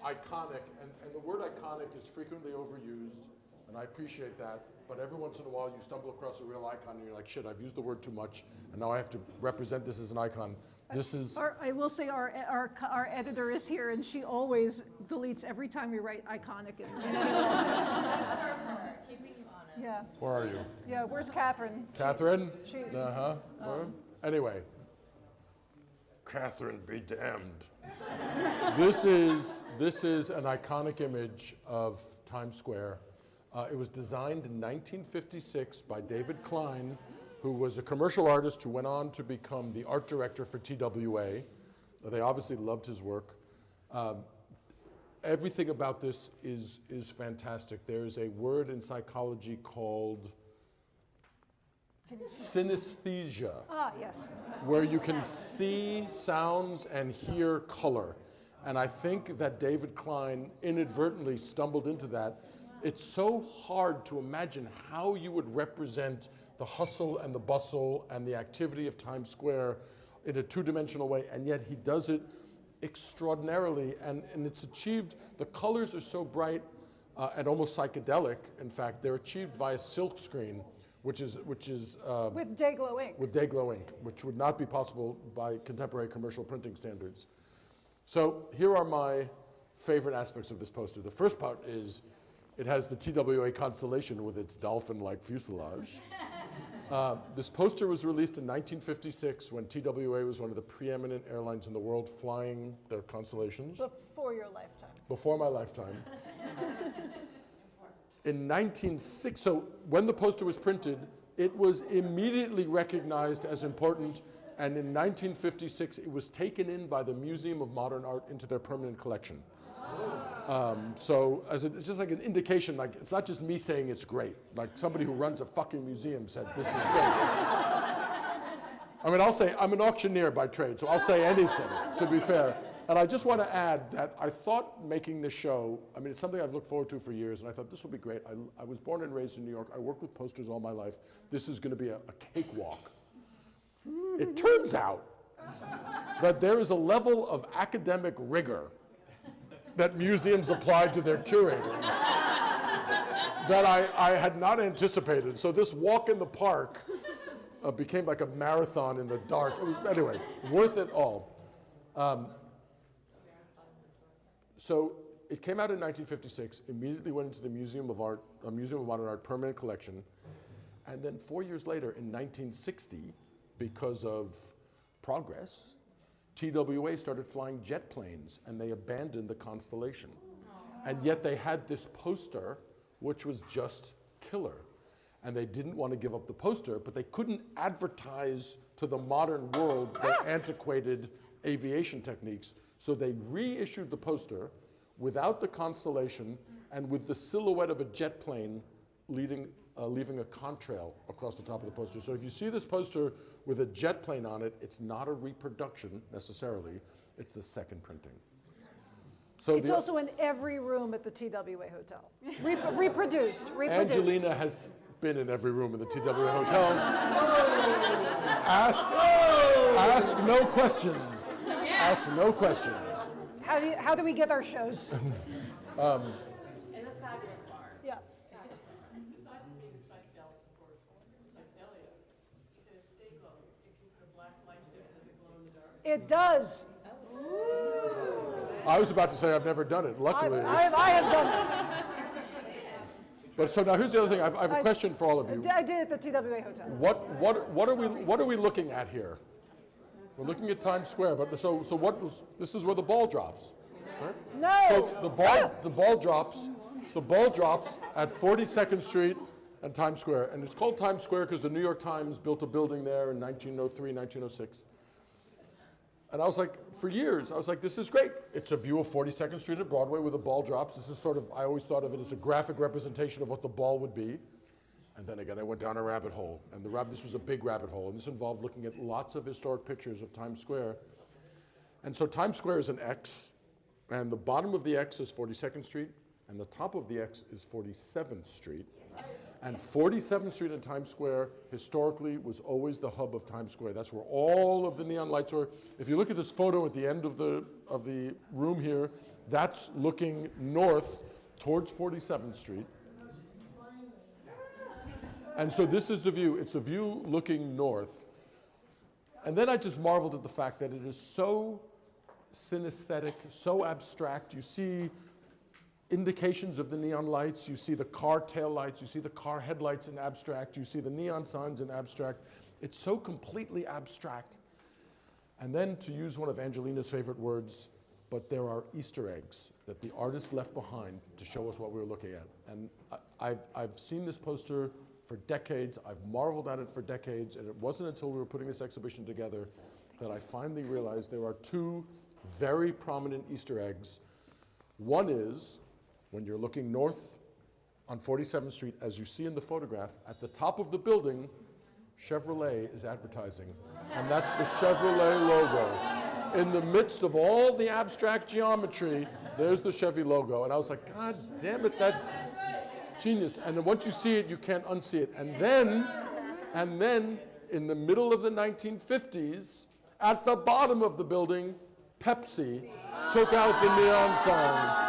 iconic, and the word iconic is frequently overused, and I appreciate that, but every once in a while you stumble across a real icon and you're like, shit, I've used the word too much, and now I have to represent this as an icon. This is...
I will say our editor is here, and she always deletes every time we write iconic. Yeah.
Where are you?
Yeah, where's Catherine?
Catherine? Anyway, Catherine be damned. This is an iconic image of Times Square. It was designed in 1956 by David Klein, who was a commercial artist who went on to become the art director for TWA. They obviously loved his work. Everything about this is fantastic. There's a word in psychology called synesthesia.
Ah, yes.
Where you can see sounds and hear color. And I think that David Klein inadvertently stumbled into that. It's so hard to imagine how you would represent the hustle and the bustle and the activity of Times Square in a two-dimensional way, and yet he does it extraordinarily, and it's achieved. The colors are so bright and almost psychedelic. In fact, they're achieved via silk screen, which is
with day glow ink.
With day glow ink, which would not be possible by contemporary commercial printing standards. So here are my favorite aspects of this poster. The first part is it has the TWA constellation with its dolphin-like fuselage. This poster was released in 1956 when TWA was one of the preeminent airlines in the world flying their constellations.
Before your lifetime.
Before my lifetime. In 1906, so when the poster was printed, it was immediately recognized as important, and in 1956 it was taken in by the Museum of Modern Art into their permanent collection. So it's just like an indication, like it's not just me saying it's great. Like somebody who runs a fucking museum said this is great. I mean, I'll say, I'm an auctioneer by trade, so I'll say anything, to be fair. And I just want to add that I thought making this show, I mean, it's something I've looked forward to for years, and I thought this will be great. I was born and raised in New York. I worked with posters all my life. This is going to be a cakewalk. It turns out that there is a level of academic rigor that museums apply to their curators that I had not anticipated. So this walk in the park became like a marathon in the dark. It was, anyway, worth it all. So it came out in 1956, immediately went into the Museum of Modern Art permanent collection, and then 4 years later, in 1960, because of progress, TWA started flying jet planes, and they abandoned the Constellation. And yet they had this poster, which was just killer. And they didn't want to give up the poster, but they couldn't advertise to the modern world their antiquated aviation techniques. So they reissued the poster without the Constellation and with the silhouette of a jet plane leaving a contrail across the top of the poster. So if you see this poster with a jet plane on it, it's not a reproduction necessarily, it's the second printing. So
it's also in every room at the TWA Hotel. Reproduced.
Angelina has been in every room in the TWA Hotel. Ask no questions. Ask no questions.
How do we get our shows?
In a fabulous bar.
Yeah.
Besides it being psychedelic for psychedelia, you said it's day glow. If you put a black light to it, does it glow in the dark?
It does.
I was about to say I've never done it. Luckily,
I have done it.
But so now here's the other thing. I have a question for all of you.
I did at the TWA Hotel.
What are we looking at here? We're looking at Times Square, but this is where the ball drops, right?
No.
So the ball drops at 42nd Street and Times Square, and it's called Times Square because the New York Times built a building there in 1903, 1906. And I was like, for years, I was like, this is great. It's a view of 42nd Street at Broadway where the ball drops. This is sort of, I always thought of it as a graphic representation of what the ball would be. And then again, I went down a rabbit hole. And this was a big rabbit hole. And this involved looking at lots of historic pictures of Times Square. And so Times Square is an X. And the bottom of the X is 42nd Street. And the top of the X is 47th Street. And 47th Street and Times Square historically was always the hub of Times Square. That's where all of the neon lights were. If you look at this photo at the end of the room here, that's looking north towards 47th Street. And so this is the view. It's a view looking north. And then I just marveled at the fact that it is so synesthetic, so abstract. You see indications of the neon lights, you see the car tail lights, you see the car headlights in abstract, you see the neon signs in abstract. It's so completely abstract. And then, to use one of Angelina's favorite words, but there are Easter eggs that the artist left behind to show us what we were looking at. And I've seen this poster for decades, I've marveled at it for decades, and it wasn't until we were putting this exhibition together that I finally realized there are two very prominent Easter eggs. One is, when you're looking north on 47th Street, as you see in the photograph, at the top of the building, Chevrolet is advertising. And that's the Chevrolet logo. in the midst of all the abstract geometry, there's the Chevy logo. And I was like, God damn it, that's genius. And then once you see it, you can't unsee it. And then in the middle of the 1950s, at the bottom of the building, Pepsi took out the neon sign.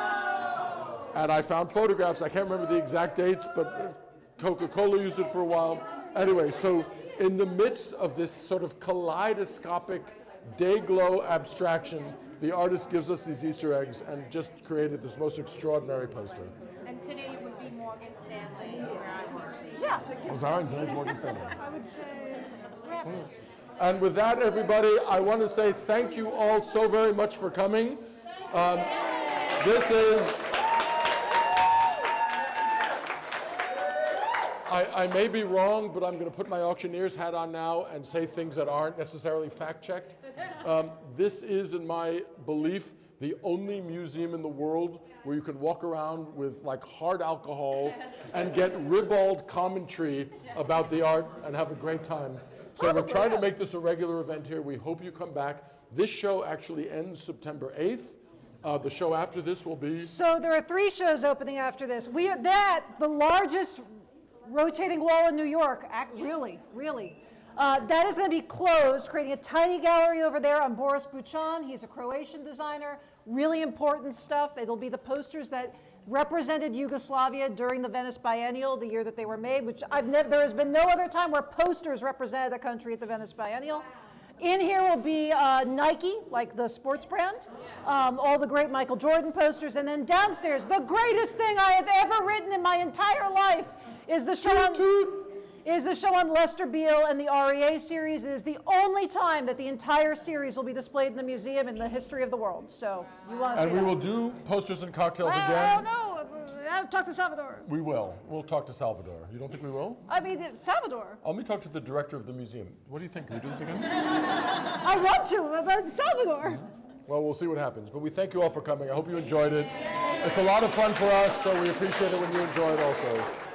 And I found photographs. I can't remember the exact dates, but Coca-Cola used it for a while. Anyway, so in the midst of this sort of kaleidoscopic day-glow abstraction, the artist gives us these Easter eggs and just created this most extraordinary poster.
And today it would be Morgan Stanley, where I work.
Yeah.
Was I? Tonight's Morgan Stanley.
I would say,
And with that, everybody, I want to say thank you all so very much for coming. This is... I may be wrong, but I'm going to put my auctioneer's hat on now and say things that aren't necessarily fact-checked. This is, in my belief, the only museum in the world where you can walk around with like hard alcohol and get ribald commentary about the art and have a great time. So we're trying to make this a regular event here. We hope you come back. This show actually ends September 8th. The show after this will be...
So there are 3 shows opening after this. The largest rotating wall in New York, really. That is going to be closed, creating a tiny gallery over there on Boris Buchan. He's a Croatian designer. Really important stuff. It'll be the posters that represented Yugoslavia during the Venice Biennial, the year that they were made, which there has been no other time where posters represented a country at the Venice Biennial. In here will be Nike, like the sports brand, all the great Michael Jordan posters, and then downstairs, the greatest thing I have ever written in my entire life is the show on Lester Beale and the REA series. It is the only time that the entire series will be displayed in the museum in the history of the world. So you want to see
And we will do posters and cocktails again.
I don't know. I'll talk to Salvador.
We will. We'll talk to Salvador. You don't think we will?
I mean, Salvador.
Let me talk to the director of the museum. What do you think? Can we do this again?
I want to, but Salvador.
Well, we'll see what happens. But we thank you all for coming. I hope you enjoyed it. It's a lot of fun for us, so we appreciate it when you enjoy it also.